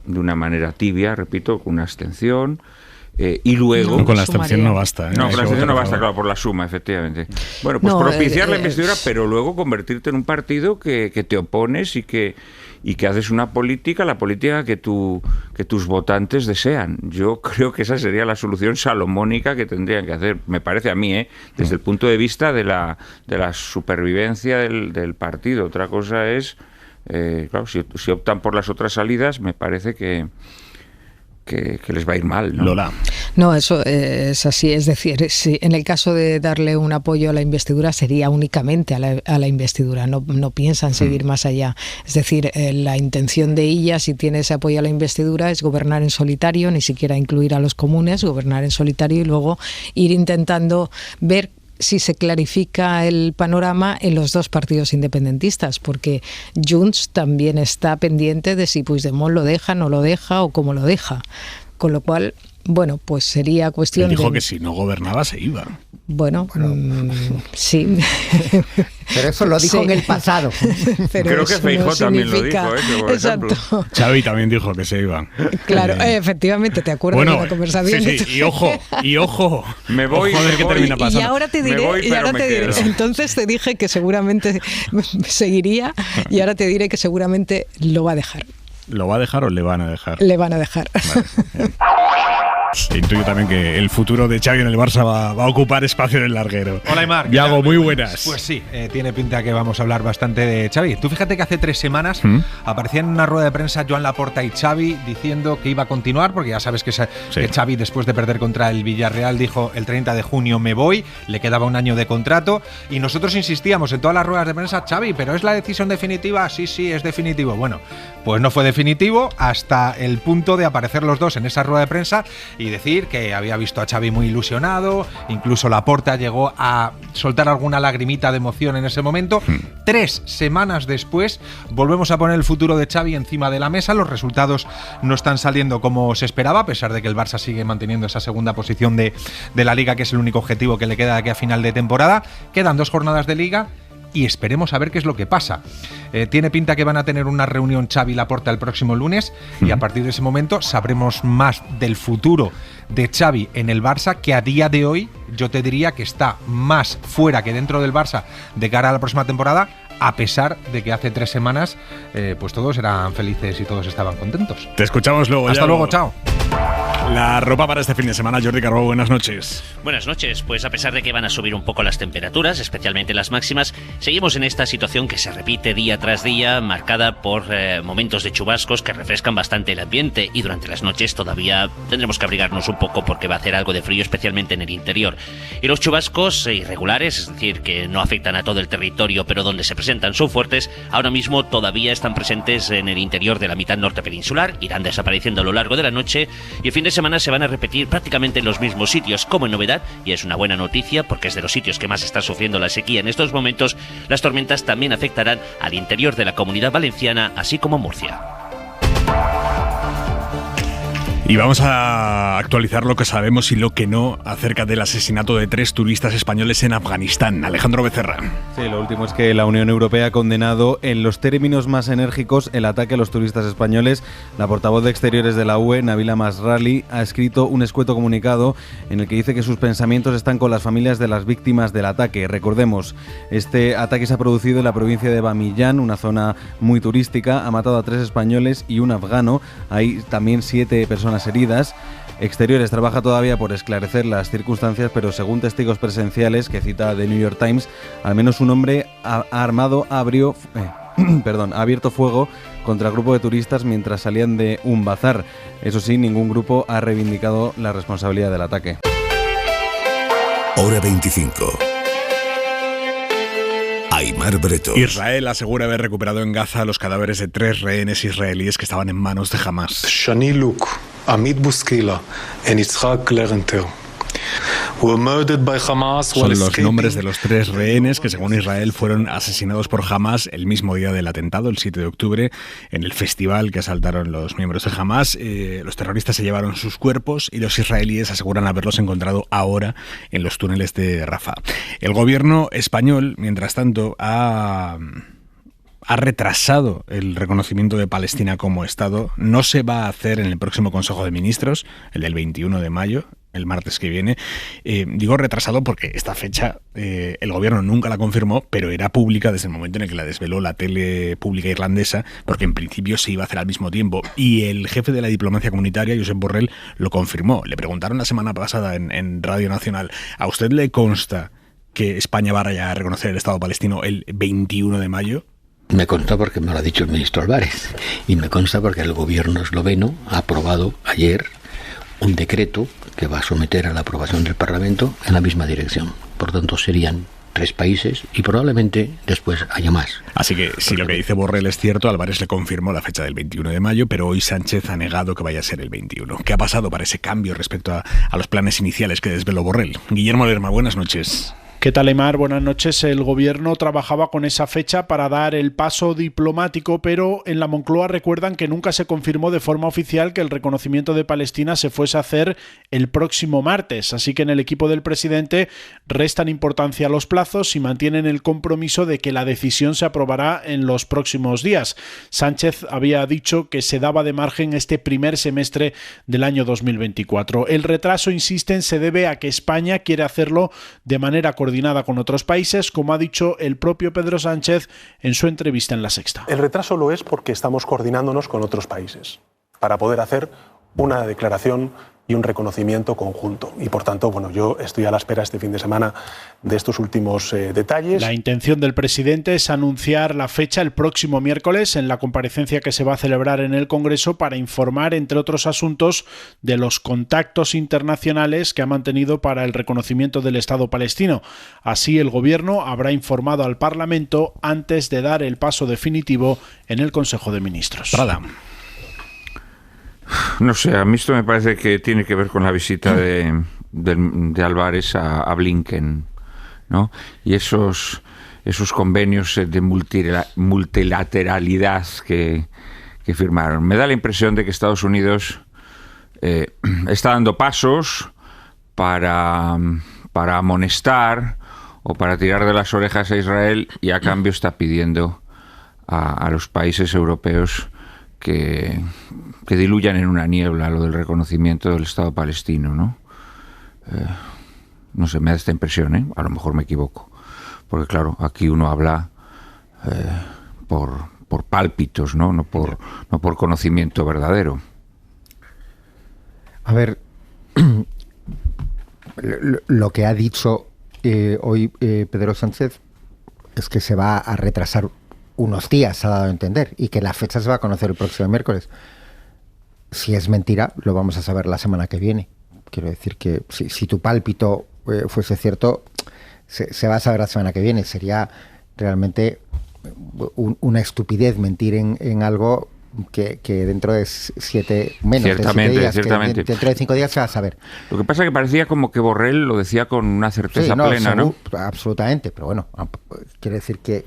F: de una manera tibia, repito, con una abstención. Y luego...
D: No, con la abstención no basta.
F: No, con la abstención no basta, claro, por la suma, efectivamente. Bueno, pues propiciar la investidura, pero luego convertirte en un partido que te opones y que haces una política, la política que tus votantes desean. Yo creo que esa sería la solución salomónica que tendrían que hacer, me parece a mí, desde el punto de vista de la supervivencia del partido. Otra cosa es, claro, si optan por las otras salidas, me parece que les va a ir mal, ¿no?
D: Lola.
L: No, eso es así. Es decir, si en el caso de darle un apoyo a la investidura, sería únicamente a la investidura. No piensan seguir más allá. Es decir, la intención de ella, si tiene ese apoyo a la investidura, es gobernar en solitario, ni siquiera incluir a los comunes, gobernar en solitario y luego ir intentando ver si se clarifica el panorama en los dos partidos independentistas, porque Junts también está pendiente de si Puigdemont lo deja, no lo deja o cómo lo deja. Con lo cual, bueno, pues sería cuestión
D: Él dijo que si no gobernaba se iba.
L: Bueno, sí.
J: Pero eso lo dijo en el pasado.
F: Creo que Feijóo también lo dijo, por
L: exacto.
F: ejemplo.
D: Xavi también dijo que se iba.
L: Claro, efectivamente, te acuerdas de la conversación.
D: Sí, y ojo.
F: Me voy,
D: ojo a ver qué termina pasando.
L: Y ahora te diré, entonces te dije que seguramente seguiría y ahora te diré que seguramente lo va a dejar.
D: ¿Lo va a dejar o le van a dejar?
L: Le van a dejar.
D: Vale, intuyo también que el futuro de Xavi en el Barça va a ocupar espacio en el larguero.
R: Hola, Aymar.
D: Yago, muy buenas.
R: Pues sí, tiene pinta que vamos a hablar bastante de Xavi. Tú fíjate que hace 3 semanas aparecían en una rueda de prensa Joan Laporta y Xavi diciendo que iba a continuar, porque ya sabes que Xavi, después de perder contra el Villarreal, dijo el 30 de junio me voy, le quedaba un año de contrato, y nosotros insistíamos en todas las ruedas de prensa, Xavi, ¿pero es la decisión definitiva? Sí, es definitivo. Bueno, pues no fue definitivo hasta el punto de aparecer los dos en esa rueda de prensa y decir que había visto a Xavi muy ilusionado, incluso Laporta llegó a soltar alguna lagrimita de emoción en ese momento. 3 semanas después volvemos a poner el futuro de Xavi encima de la mesa, los resultados no están saliendo como se esperaba, a pesar de que el Barça sigue manteniendo esa segunda posición de la Liga, que es el único objetivo que le queda de aquí a final de temporada. Quedan 2 jornadas de Liga y esperemos a ver qué es lo que pasa. Tiene pinta que van a tener una reunión Xavi y Laporta el próximo lunes y a partir de ese momento sabremos más del futuro de Xavi en el Barça, que a día de hoy yo te diría que está más fuera que dentro del Barça de cara a la próxima temporada, a pesar de que hace 3 semanas pues todos eran felices y todos estaban contentos.
D: Te escuchamos luego.
R: Hasta luego, chao.
D: La ropa para este fin de semana, Jordi Carbó, buenas noches.
S: Buenas noches, pues a pesar de que van a subir un poco las temperaturas, especialmente las máximas, seguimos en esta situación que se repite día tras día, marcada por momentos de chubascos que refrescan bastante el ambiente, y durante las noches todavía tendremos que abrigarnos un poco porque va a hacer algo de frío, especialmente en el interior. Y los chubascos irregulares, es decir, que no afectan a todo el territorio, pero donde se presentan son fuertes, ahora mismo todavía están presentes en el interior de la mitad norte peninsular, irán desapareciendo a lo largo de la noche, y el fin de semana se van a repetir prácticamente en los mismos sitios. Como novedad, y es una buena noticia porque es de los sitios que más está sufriendo la sequía en estos momentos, las tormentas también afectarán al interior de la Comunidad Valenciana, así como Murcia.
D: Y vamos a actualizar lo que sabemos y lo que no acerca del asesinato de 3 turistas españoles en Afganistán. Alejandro Becerra.
E: Sí, lo último es que la Unión Europea ha condenado en los términos más enérgicos el ataque a los turistas españoles. La portavoz de Exteriores de la UE, Nabila Masrali, ha escrito un escueto comunicado en el que dice que sus pensamientos están con las familias de las víctimas del ataque. Recordemos, este ataque se ha producido en la provincia de Bamiyan, una zona muy turística. Ha matado a 3 españoles y un afgano. Hay también 7 personas heridas. Exteriores trabaja todavía por esclarecer las circunstancias, pero según testigos presenciales que cita The New York Times, al menos un hombre armado ha abierto fuego contra el grupo de turistas mientras salían de un bazar. Eso sí, ningún grupo ha reivindicado la responsabilidad del ataque.
T: Hora 25. Aymar Bretos.
D: Israel asegura haber recuperado en Gaza los cadáveres de 3 rehenes israelíes que estaban en manos de Hamas.
U: Shani Luke, Amit Buskila y Yitzhak Lerenter.
D: Son los nombres de los 3 rehenes que, según Israel, fueron asesinados por Hamas el mismo día del atentado, el 7 de octubre, en el festival que asaltaron los miembros de Hamas. Los terroristas se llevaron sus cuerpos y los israelíes aseguran haberlos encontrado ahora en los túneles de Rafah. El gobierno español, mientras tanto, ha retrasado el reconocimiento de Palestina como Estado. No se va a hacer en el próximo Consejo de Ministros, el del 21 de mayo, el martes que viene. Digo retrasado porque esta fecha el gobierno nunca la confirmó, pero era pública desde el momento en el que la desveló la tele pública irlandesa, porque en principio se iba a hacer al mismo tiempo. Y el jefe de la diplomacia comunitaria, Josep Borrell, lo confirmó. Le preguntaron la semana pasada en Radio Nacional, ¿a usted le consta que España vaya a reconocer el Estado palestino el 21 de mayo?
U: Me consta porque me lo ha dicho el ministro Álvarez, y me consta porque el gobierno esloveno ha aprobado ayer un decreto que va a someter a la aprobación del Parlamento en la misma dirección. Por tanto, serían 3 países y probablemente después haya más.
D: Así que si lo que dice Borrell es cierto, Álvarez le confirmó la fecha del 21 de mayo, pero hoy Sánchez ha negado que vaya a ser el 21. ¿Qué ha pasado para ese cambio respecto a los planes iniciales que desveló Borrell? Guillermo Lerma, buenas noches.
V: ¿Qué tal, Aimar? Buenas noches. El gobierno trabajaba con esa fecha para dar el paso diplomático, pero en la Moncloa recuerdan que nunca se confirmó de forma oficial que el reconocimiento de Palestina se fuese a hacer el próximo martes. Así que en el equipo del presidente restan importancia a los plazos y mantienen el compromiso de que la decisión se aprobará en los próximos días. Sánchez había dicho que se daba de margen este primer semestre del año 2024. El retraso, insisten, se debe a que España quiere hacerlo de manera coordinada con otros países, como ha dicho el propio Pedro Sánchez en su entrevista en La Sexta.
W: El retraso lo es porque estamos coordinándonos con otros países para poder hacer una declaración y un reconocimiento conjunto. Y por tanto, bueno, yo estoy a la espera este fin de semana de estos últimos detalles.
V: La intención del presidente es anunciar la fecha el próximo miércoles en la comparecencia que se va a celebrar en el Congreso para informar, entre otros asuntos, de los contactos internacionales que ha mantenido para el reconocimiento del Estado palestino. Así, el Gobierno habrá informado al Parlamento antes de dar el paso definitivo en el Consejo de Ministros.
D: Prada.
F: No sé, a mí esto me parece que tiene que ver con la visita de Álvarez a Blinken, ¿no? Y esos convenios de multilateralidad que firmaron. Me da la impresión de que Estados Unidos está dando pasos para amonestar o para tirar de las orejas a Israel, y a cambio está pidiendo a los países europeos que diluyan en una niebla lo del reconocimiento del Estado palestino, ¿no? No sé, me da esta impresión, ¿eh? A lo mejor me equivoco. Porque claro, aquí uno habla por pálpitos, ¿no? No por conocimiento verdadero.
J: A ver, lo que ha dicho hoy Pedro Sánchez es que se va a retrasar unos días, se ha dado a entender, y que la fecha se va a conocer el próximo miércoles. Si es mentira, lo vamos a saber la semana que viene. Quiero decir que si tu pálpito fuese cierto, se va a saber la semana que viene. Sería realmente una estupidez mentir en algo que dentro de 7 días,
F: ciertamente.
J: Dentro de 5 días se va a saber.
F: Lo que pasa es que parecía como que Borrell lo decía con una certeza plena, ¿no?
J: Absolutamente, pero bueno, quiere decir que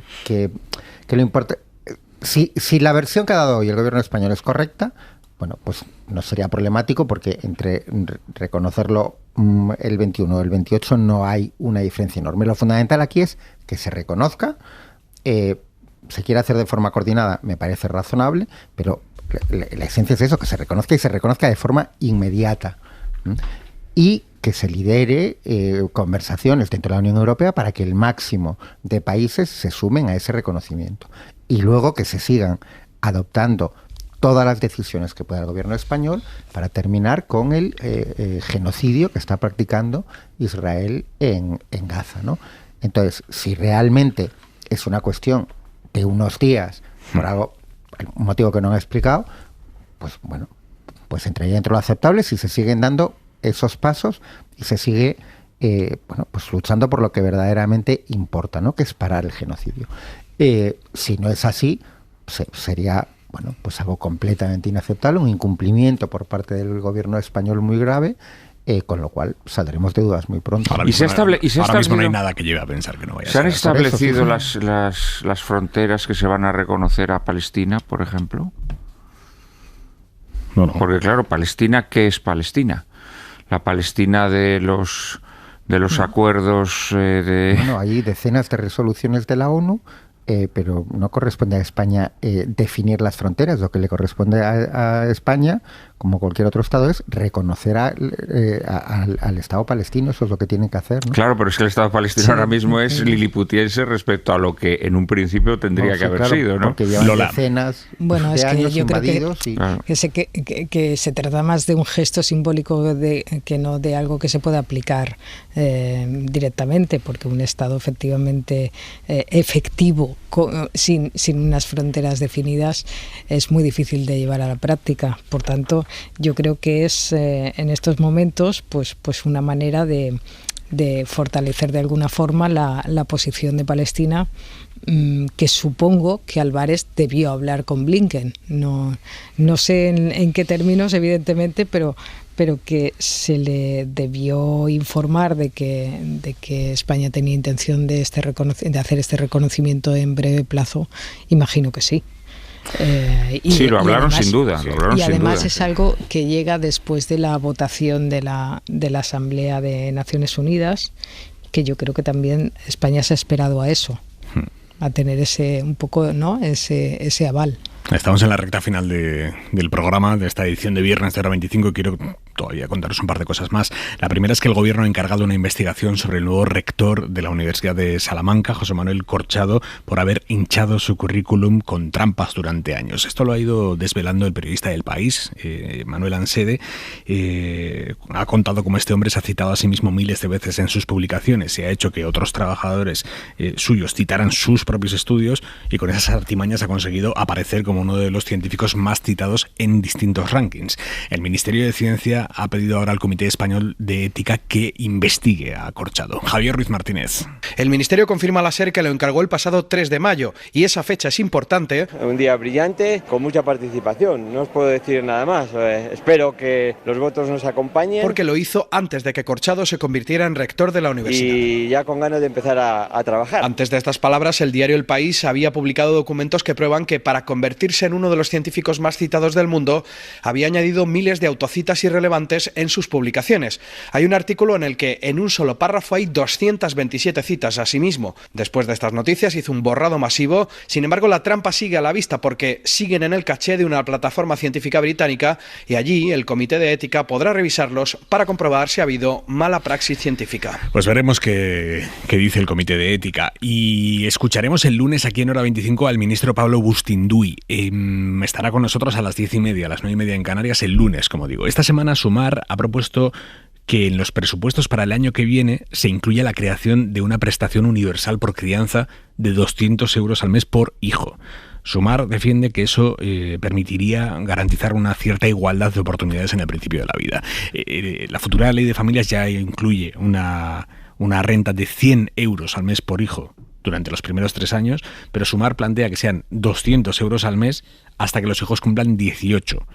J: lo importa. Si la versión que ha dado hoy el gobierno español es correcta, bueno, pues no sería problemático, porque entre reconocerlo el 21 o el 28 no hay una diferencia enorme. Lo fundamental aquí es que se reconozca. Se quiere hacer de forma coordinada, me parece razonable, pero la esencia es eso, que se reconozca, y se reconozca de forma inmediata. Y que se lidere conversaciones dentro de la Unión Europea para que el máximo de países se sumen a ese reconocimiento. Y luego que se sigan adoptando todas las decisiones que pueda el gobierno español para terminar con el genocidio que está practicando Israel en Gaza, ¿no? Entonces, si realmente es una cuestión de unos días, por un motivo que no he explicado, pues bueno, pues entraría dentro de lo aceptable si se siguen dando esos pasos y se sigue pues luchando por lo que verdaderamente importa, ¿no? Que es parar el genocidio. Si no es así, sería pues algo completamente inaceptable, un incumplimiento por parte del gobierno español muy grave, con lo cual saldremos de dudas muy pronto.
D: Ahora mismo no hay nada que lleve a pensar que no vaya a ser.
F: ¿Se han establecido las fronteras que se van a reconocer a Palestina, por ejemplo?
D: No.
F: Porque claro, Palestina, ¿qué es Palestina? La Palestina de los acuerdos de...
J: Bueno, hay decenas de resoluciones de la ONU, pero no corresponde a España definir las fronteras. Lo que le corresponde a España, como cualquier otro Estado, es reconocer al Estado palestino. Eso es lo que tienen que hacer, ¿no?
F: Claro, pero es que el Estado palestino ahora mismo es liliputiense respecto a lo que en un principio tendría que haber sido, ¿no?
J: Porque llevan decenas
L: de
J: años
L: yo
J: invadidos.
L: Creo que se trata más de un gesto simbólico que no de algo que se pueda aplicar directamente, porque un Estado efectivamente efectivo sin unas fronteras definidas es muy difícil de llevar a la práctica. Por tanto, yo creo que es en estos momentos pues una manera de fortalecer de alguna forma la posición de Palestina, que supongo que Álvarez debió hablar con Blinken. No sé en qué términos, evidentemente, pero que se le debió informar de que España tenía intención de hacer este reconocimiento en breve plazo. Imagino que sí.
F: Sí, lo hablaron sin duda.
L: Y además es algo que llega después de la votación de la Asamblea de Naciones Unidas, que yo creo que también España se ha esperado a eso, a tener ese aval.
D: Estamos en la recta final del programa, de esta edición de viernes de Hora 25, y quiero todavía contaros un par de cosas más. La primera es que el Gobierno ha encargado una investigación sobre el nuevo rector de la Universidad de Salamanca, José Manuel Corchado, por haber hinchado su currículum con trampas durante años. Esto lo ha ido desvelando el periodista del País, Manuel Ansede. Ha contado cómo este hombre se ha citado a sí mismo miles de veces en sus publicaciones y ha hecho que otros trabajadores suyos citaran sus propios estudios, y con esas artimañas ha conseguido aparecer como uno de los científicos más citados en distintos rankings. El Ministerio de Ciencia ha pedido ahora al Comité Español de Ética que investigue a Corchado. Javier Ruiz Martínez.
A: El Ministerio confirma a la SER que lo encargó el pasado 3 de mayo, y esa fecha es importante.
B: Un día brillante, con mucha participación, no os puedo decir nada más. Espero que los votos nos acompañen.
A: Porque lo hizo antes de que Corchado se convirtiera en rector de la universidad.
B: Y ya con ganas de empezar a trabajar.
A: Antes de estas palabras, el diario El País había publicado documentos que prueban que para convertirse en uno de los científicos más citados del mundo, había añadido miles de autocitas irrelevantes en sus publicaciones. Hay un artículo en el que en un solo párrafo hay 227 citas a sí mismo. Después de estas noticias hizo un borrado masivo. Sin embargo, la trampa sigue a la vista porque siguen en el caché de una plataforma científica británica, y allí el Comité de Ética podrá revisarlos para comprobar si ha habido mala praxis científica.
D: Pues veremos qué dice el Comité de Ética, y escucharemos el lunes aquí en Hora 25 al ministro Pablo Bustinduy. Estará con nosotros a las 10:30, a las 9:30 en Canarias, el lunes, como digo. Esta semana Sumar ha propuesto que en los presupuestos para el año que viene se incluya la creación de una prestación universal por crianza de 200 euros al mes por hijo. Sumar defiende que eso permitiría garantizar una cierta igualdad de oportunidades en el principio de la vida. La futura ley de familias ya incluye una renta de 100 euros al mes por hijo durante los primeros 3 años, pero Sumar plantea que sean 200 euros al mes hasta que los hijos cumplan 18.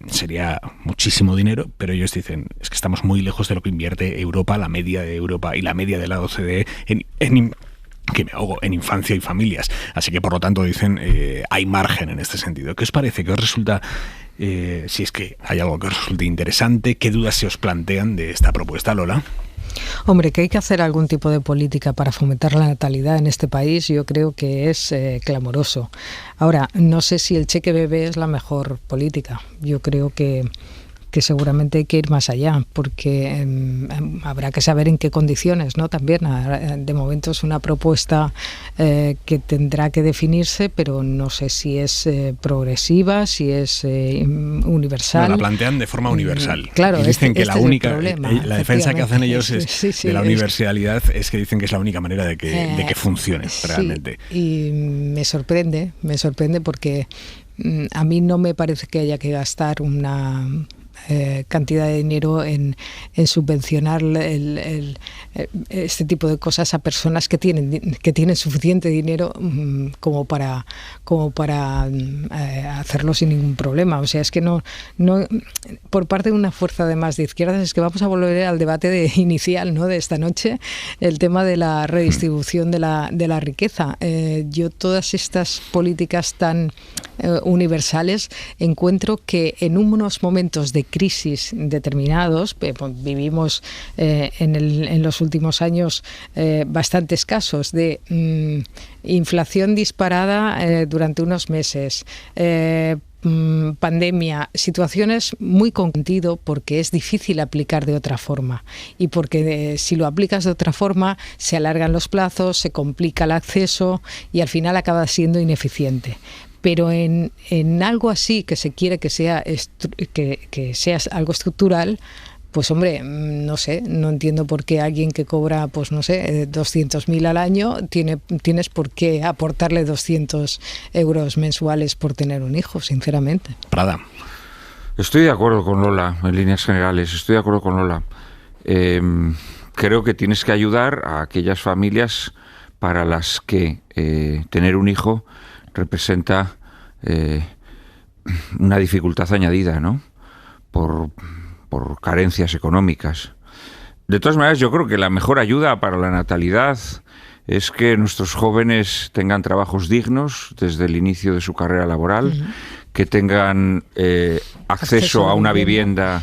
D: Sería muchísimo dinero, pero ellos dicen es que estamos muy lejos de lo que invierte Europa, la media de Europa y la media de la OCDE en infancia y familias. Así que, por lo tanto, dicen hay margen en este sentido. ¿Qué os parece? ¿Qué os resulta, si es que hay algo que os resulte interesante? ¿Qué dudas se os plantean de esta propuesta, Lola?
L: Hombre, que hay que hacer algún tipo de política para fomentar la natalidad en este país, yo creo que es clamoroso. Ahora, no sé si el cheque bebé es la mejor política. Yo creo que seguramente hay que ir más allá, porque habrá que saber en qué condiciones, ¿no? También, de momento es una propuesta que tendrá que definirse, pero no sé si es progresiva, si es universal.
D: No, la plantean de forma universal.
L: Claro,
D: y dicen que
L: es
D: la única,
L: problema,
D: la defensa que hacen ellos
L: sí,
D: de la universalidad es que dicen que es la única manera de que funcione realmente.
L: Y me sorprende porque a mí no me parece que haya que gastar cantidad de dinero en subvencionar este tipo de cosas a personas que tienen suficiente dinero como para hacerlo sin ningún problema. O sea, es que no por parte de una fuerza además de izquierdas, es que vamos a volver al debate inicial, ¿no?, de esta noche, el tema de la redistribución de la riqueza. Yo todas estas políticas tan universales encuentro que en unos momentos de crisis determinados, vivimos en los últimos años bastantes casos de inflación disparada durante unos meses, pandemia, situaciones muy con sentido, porque es difícil aplicar de otra forma y porque si lo aplicas de otra forma se alargan los plazos, se complica el acceso y al final acaba siendo ineficiente. Pero en algo así que se quiere que sea algo estructural, pues hombre, no sé, no entiendo por qué alguien que cobra, pues no sé, 200.000 al año, tienes por qué aportarle 200 euros mensuales por tener un hijo, sinceramente.
D: Prada.
F: Estoy de acuerdo con Lola, en líneas generales, estoy de acuerdo con Lola. Creo que tienes que ayudar a aquellas familias para las que tener un hijo representa una dificultad añadida, ¿no? Por carencias económicas. De todas maneras, yo creo que la mejor ayuda para la natalidad es que nuestros jóvenes tengan trabajos dignos desde el inicio de su carrera laboral, que tengan acceso a una vivienda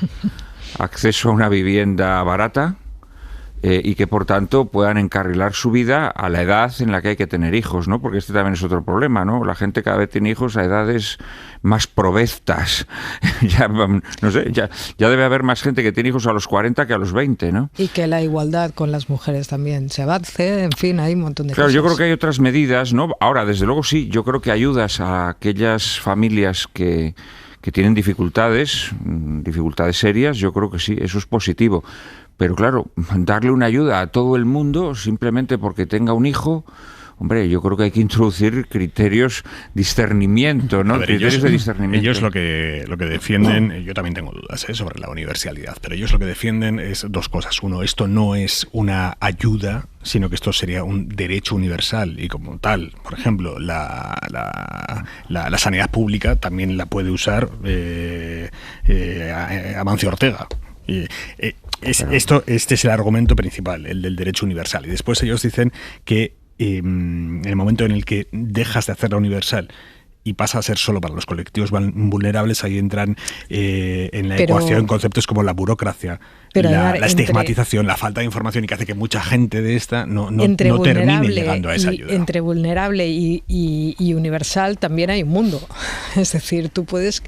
F: barata, y que por tanto puedan encarrilar su vida a la edad en la que hay que tener hijos, ¿no? Porque este también es otro problema, ¿no? La gente cada vez tiene hijos a edades más provestas. Ya debe haber más gente que tiene hijos a los 40 que a los 20, ¿no?
L: Y que la igualdad con las mujeres también se avance, en fin, hay un montón de cosas.
F: Claro, yo creo que hay otras medidas, ¿no? Ahora, desde luego sí, yo creo que ayudas a aquellas familias que tienen dificultades serias, yo creo que sí, eso es positivo. Pero claro, darle una ayuda a todo el mundo simplemente porque tenga un hijo, hombre, yo creo que hay que introducir criterios de discernimiento, ¿no? Criterios de discernimiento.
D: Ellos lo que defienden, yo también tengo dudas sobre la universalidad, pero ellos lo que defienden es dos cosas. Uno, esto no es una ayuda, sino que esto sería un derecho universal y como tal, por ejemplo, la sanidad pública también la puede usar Amancio Ortega. Este es el argumento principal, el del derecho universal. Y después ellos dicen que en el momento en el que dejas de hacerla universal y pasa a ser solo para los colectivos vulnerables, ahí entran en la ecuación conceptos como la burocracia, la estigmatización, la falta de información, y que hace que mucha gente de esta no termine llegando a esa ayuda.
L: Entre vulnerable y universal también hay un mundo. Es decir, tú puedes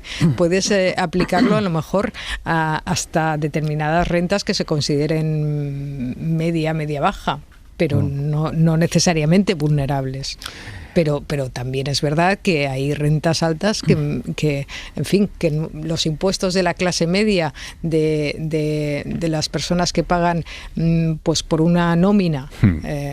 L: aplicarlo a lo mejor hasta determinadas rentas que se consideren media-baja, pero no necesariamente vulnerables. Pero también es verdad que hay rentas altas que en fin, que los impuestos de la clase media de las personas que pagan pues por una nómina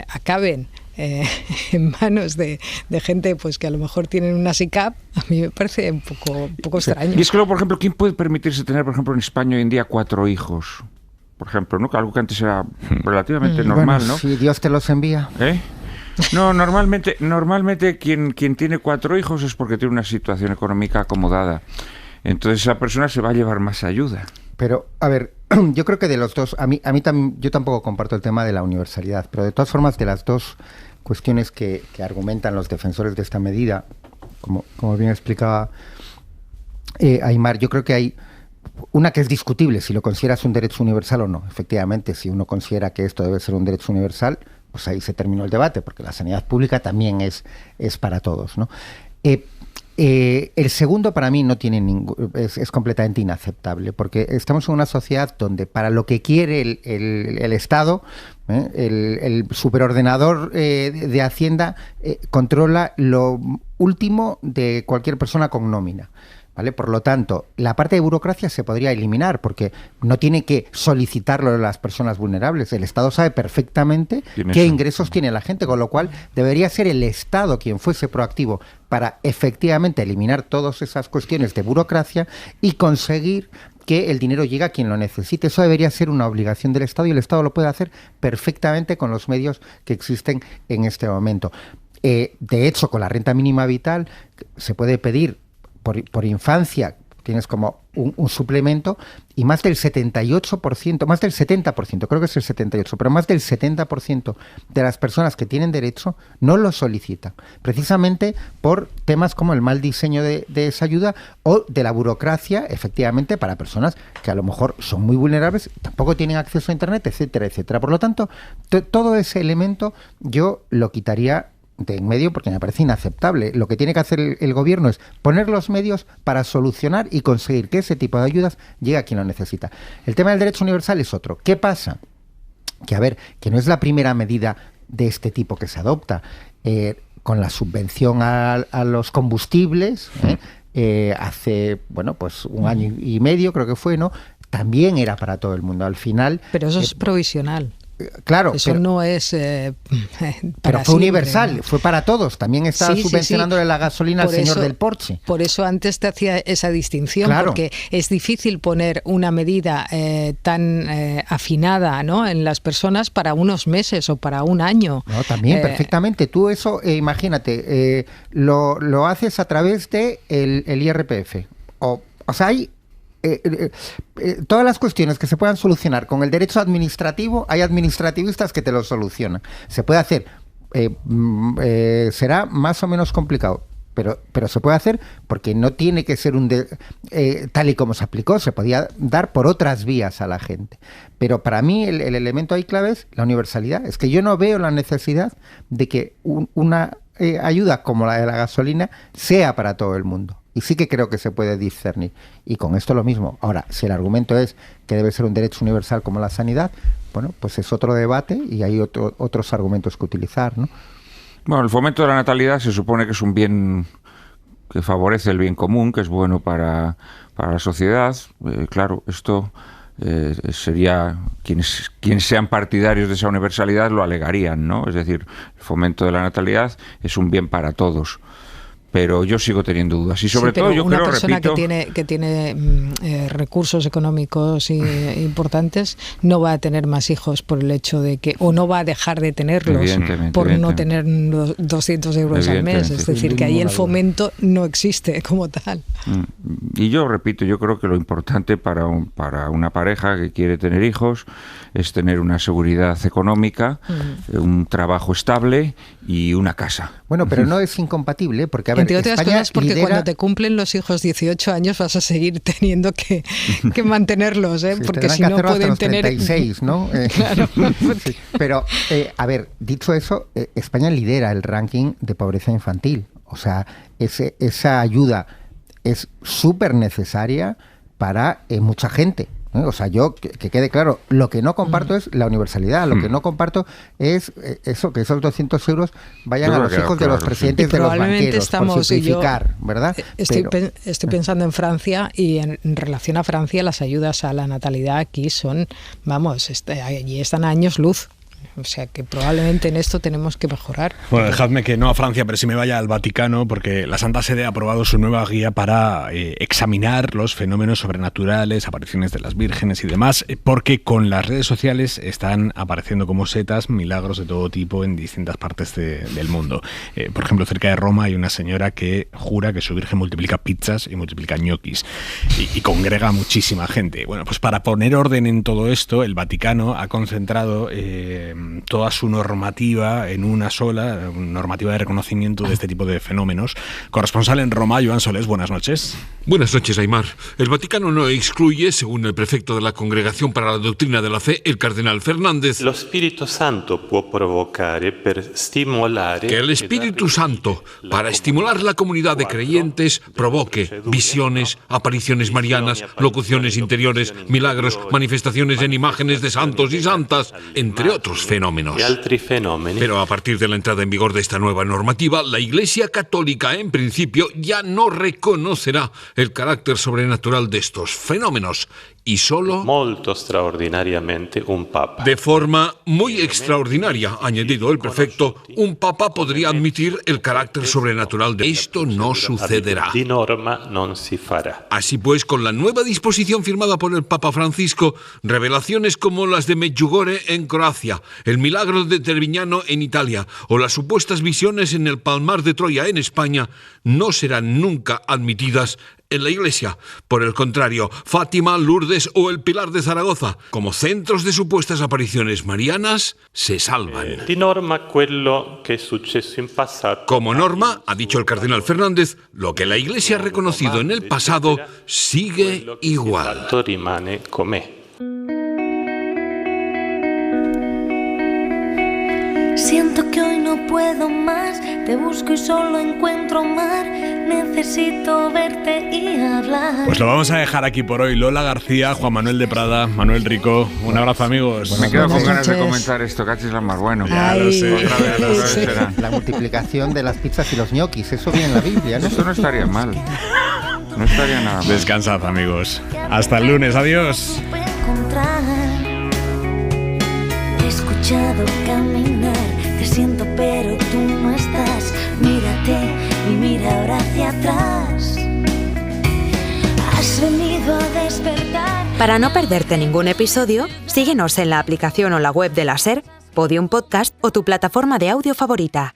L: acaben en manos de gente pues que a lo mejor tienen una SICAP, a mí me parece un poco extraño.
F: Y es que luego, por ejemplo, ¿quién puede permitirse tener, por ejemplo, en España hoy en día 4 hijos? Por ejemplo, ¿no? Algo que antes era relativamente normal, ¿no?
J: Si Dios te los envía.
F: No, normalmente quien tiene 4 hijos es porque tiene una situación económica acomodada. Entonces esa persona se va a llevar más ayuda.
J: Pero, a ver, yo creo que de los dos, yo tampoco comparto el tema de la universalidad, pero de todas formas, de las dos cuestiones que argumentan los defensores de esta medida, como bien explicaba Aimar, yo creo que hay una que es discutible, si lo consideras un derecho universal o no. Efectivamente, si uno considera que esto debe ser un derecho universal, pues ahí se terminó el debate, porque la sanidad pública también es para todos, ¿no? El segundo para mí no tiene es completamente inaceptable, porque estamos en una sociedad donde para lo que quiere el Estado, el superordenador de Hacienda controla lo último de cualquier persona con nómina. ¿Vale? Por lo tanto, la parte de burocracia se podría eliminar porque no tiene que solicitarlo las personas vulnerables. El Estado sabe perfectamente qué ingresos tiene la gente, con lo cual debería ser el Estado quien fuese proactivo para efectivamente eliminar todas esas cuestiones de burocracia y conseguir que el dinero llegue a quien lo necesite. Eso debería ser una obligación del Estado y el Estado lo puede hacer perfectamente con los medios que existen en este momento. De hecho, con la renta mínima vital se puede pedir por infancia, tienes como un suplemento, y más del 78%, más del 70%, creo que es el 78%, pero más del 70% de las personas que tienen derecho no lo solicitan, precisamente por temas como el mal diseño de esa ayuda o de la burocracia, efectivamente, para personas que a lo mejor son muy vulnerables, tampoco tienen acceso a Internet, etcétera, etcétera. Por lo tanto, todo ese elemento yo lo quitaría de en medio porque me parece inaceptable. Lo que tiene que hacer el gobierno es poner los medios para solucionar y conseguir que ese tipo de ayudas llegue a quien lo necesita. El tema del derecho universal es otro. ¿Qué pasa? Que no es la primera medida de este tipo que se adopta. Con la subvención a los combustibles, hace, pues 1 año y medio creo que fue, ¿no? También era para todo el mundo. Al final...
L: Pero eso es provisional.
J: Claro,
L: eso no es
J: pero
L: fue
J: siempre, universal,
L: ¿no?
J: Fue para todos. También estaba subvencionándole la gasolina al señor del Porsche.
L: Por eso antes te hacía esa distinción, claro. Porque es difícil poner una medida tan afinada, ¿no?, en las personas para unos meses o para un año.
J: No, también perfectamente. Tú eso, imagínate, lo haces a través de el IRPF. O sea, hay todas las cuestiones que se puedan solucionar con el derecho administrativo, hay administrativistas que te lo solucionan. Se puede hacer, será más o menos complicado, pero se puede hacer porque no tiene que ser tal y como se aplicó, se podía dar por otras vías a la gente. Pero para mí el elemento ahí clave es la universalidad. Es que yo no veo la necesidad de que una ayuda como la de la gasolina sea para todo el mundo. Y sí que creo que se puede discernir. Y con esto lo mismo. Ahora, si el argumento es que debe ser un derecho universal como la sanidad, bueno, pues es otro debate y hay otros argumentos que utilizar, ¿no?
F: Bueno, el fomento de la natalidad se supone que es un bien que favorece el bien común, que es bueno para la sociedad. Claro, esto sería... Quienes sean partidarios de esa universalidad lo alegarían, ¿no? Es decir, el fomento de la natalidad es un bien para todos. Pero yo sigo teniendo dudas y sobre todo yo creo, repito...
L: Una persona que tiene recursos económicos importantes no va a tener más hijos por el hecho de que... o no va a dejar de tenerlos por no tener 200 euros al mes. Es decir, que ahí el fomento no existe como tal.
F: Y yo repito, yo creo que lo importante para una pareja que quiere tener hijos es tener una seguridad económica, un trabajo estable y una casa.
J: Bueno, pero no es incompatible porque, a ver,
L: entre otras cosas, porque cuando te cumplen los hijos 18 años vas a seguir teniendo que mantenerlos, ¿eh?
J: Sí,
L: porque si no pueden tener
J: 36, ¿no?
L: Claro.
J: Sí. Pero, a ver, dicho eso, España lidera el ranking de pobreza infantil. O sea, esa ayuda es súper necesaria para mucha gente. O sea, yo, que quede claro, lo que no comparto es la universalidad, lo que no comparto es eso, que esos 200 euros vayan a los hijos de los presidentes de los banqueros, por simplificar, ¿verdad?
L: Estoy pensando en Francia y en relación a Francia, las ayudas a la natalidad aquí son, allí están a años luz. O sea que probablemente en esto tenemos que mejorar.
D: Bueno, dejadme que no a Francia, pero sí me vaya al Vaticano, porque la Santa Sede ha aprobado su nueva guía para examinar los fenómenos sobrenaturales, apariciones de las vírgenes y demás, porque con las redes sociales están apareciendo como setas milagros de todo tipo en distintas partes del mundo. Por ejemplo, cerca de Roma hay una señora que jura que su virgen multiplica pizzas y multiplica ñoquis y congrega a muchísima gente. Bueno, pues para poner orden en todo esto, el Vaticano ha concentrado toda su normativa en una sola, normativa de reconocimiento de este tipo de fenómenos. Corresponsal en Roma, Joan Solés, buenas noches.
C: Buenas noches, Aimar. El Vaticano no excluye, según el prefecto de la Congregación para la Doctrina de la Fe, el cardenal Fernández,
G: que el Espíritu Santo,
C: para estimular la comunidad de creyentes, provoque visiones, apariciones marianas, locuciones interiores, milagros, manifestaciones en imágenes de santos y santas, entre otros fenómenos. Pero a partir de la entrada en vigor de esta nueva normativa, la Iglesia Católica, en principio, ya no reconocerá el carácter sobrenatural de estos fenómenos y solo
P: molto straordinariamente un papa.
C: De forma muy extraordinaria, añadido el prefecto, un papa podría admitir el carácter sobrenatural de esto no sucederá.
P: Di norma non si farà.
C: Así pues, con la nueva disposición firmada por el Papa Francisco, revelaciones como las de Medjugorje en Croacia, el milagro de Treviñano en Italia o las supuestas visiones en el Palmar de Troya en España no serán nunca admitidas en la Iglesia. Por el contrario, Fátima, Lourdes o el Pilar de Zaragoza, como centros de supuestas apariciones marianas, se salvan.
P: Di norma quello che è successo in passato.
C: Como norma, ha dicho el cardenal Fernández, lo que la Iglesia ha reconocido en el pasado sigue igual.
P: Rimane com'è.
G: Siento que hoy no puedo más, te busco y solo encuentro mar, necesito verte y hablar.
D: Pues lo vamos a dejar aquí por hoy. Lola García, Juan Manuel de Prada, Manuel Rico, un abrazo, amigos.
F: Me quedo con ganas de comentar esto, cachis la más bueno.
D: Ya lo sé.
F: Otra vez
J: La multiplicación de las pizzas y los ñoquis, eso viene en la Biblia, ¿no?
F: Esto no estaría mal. No estaría nada mal.
D: Descansad, amigos. Hasta el lunes, adiós.
G: He escuchado caminar, te siento pero tú no estás. Mírate y mira ahora hacia atrás. Has venido a despertar.
H: Para no perderte ningún episodio, síguenos en la aplicación o la web de la SER, Podium Podcast o tu plataforma de audio favorita.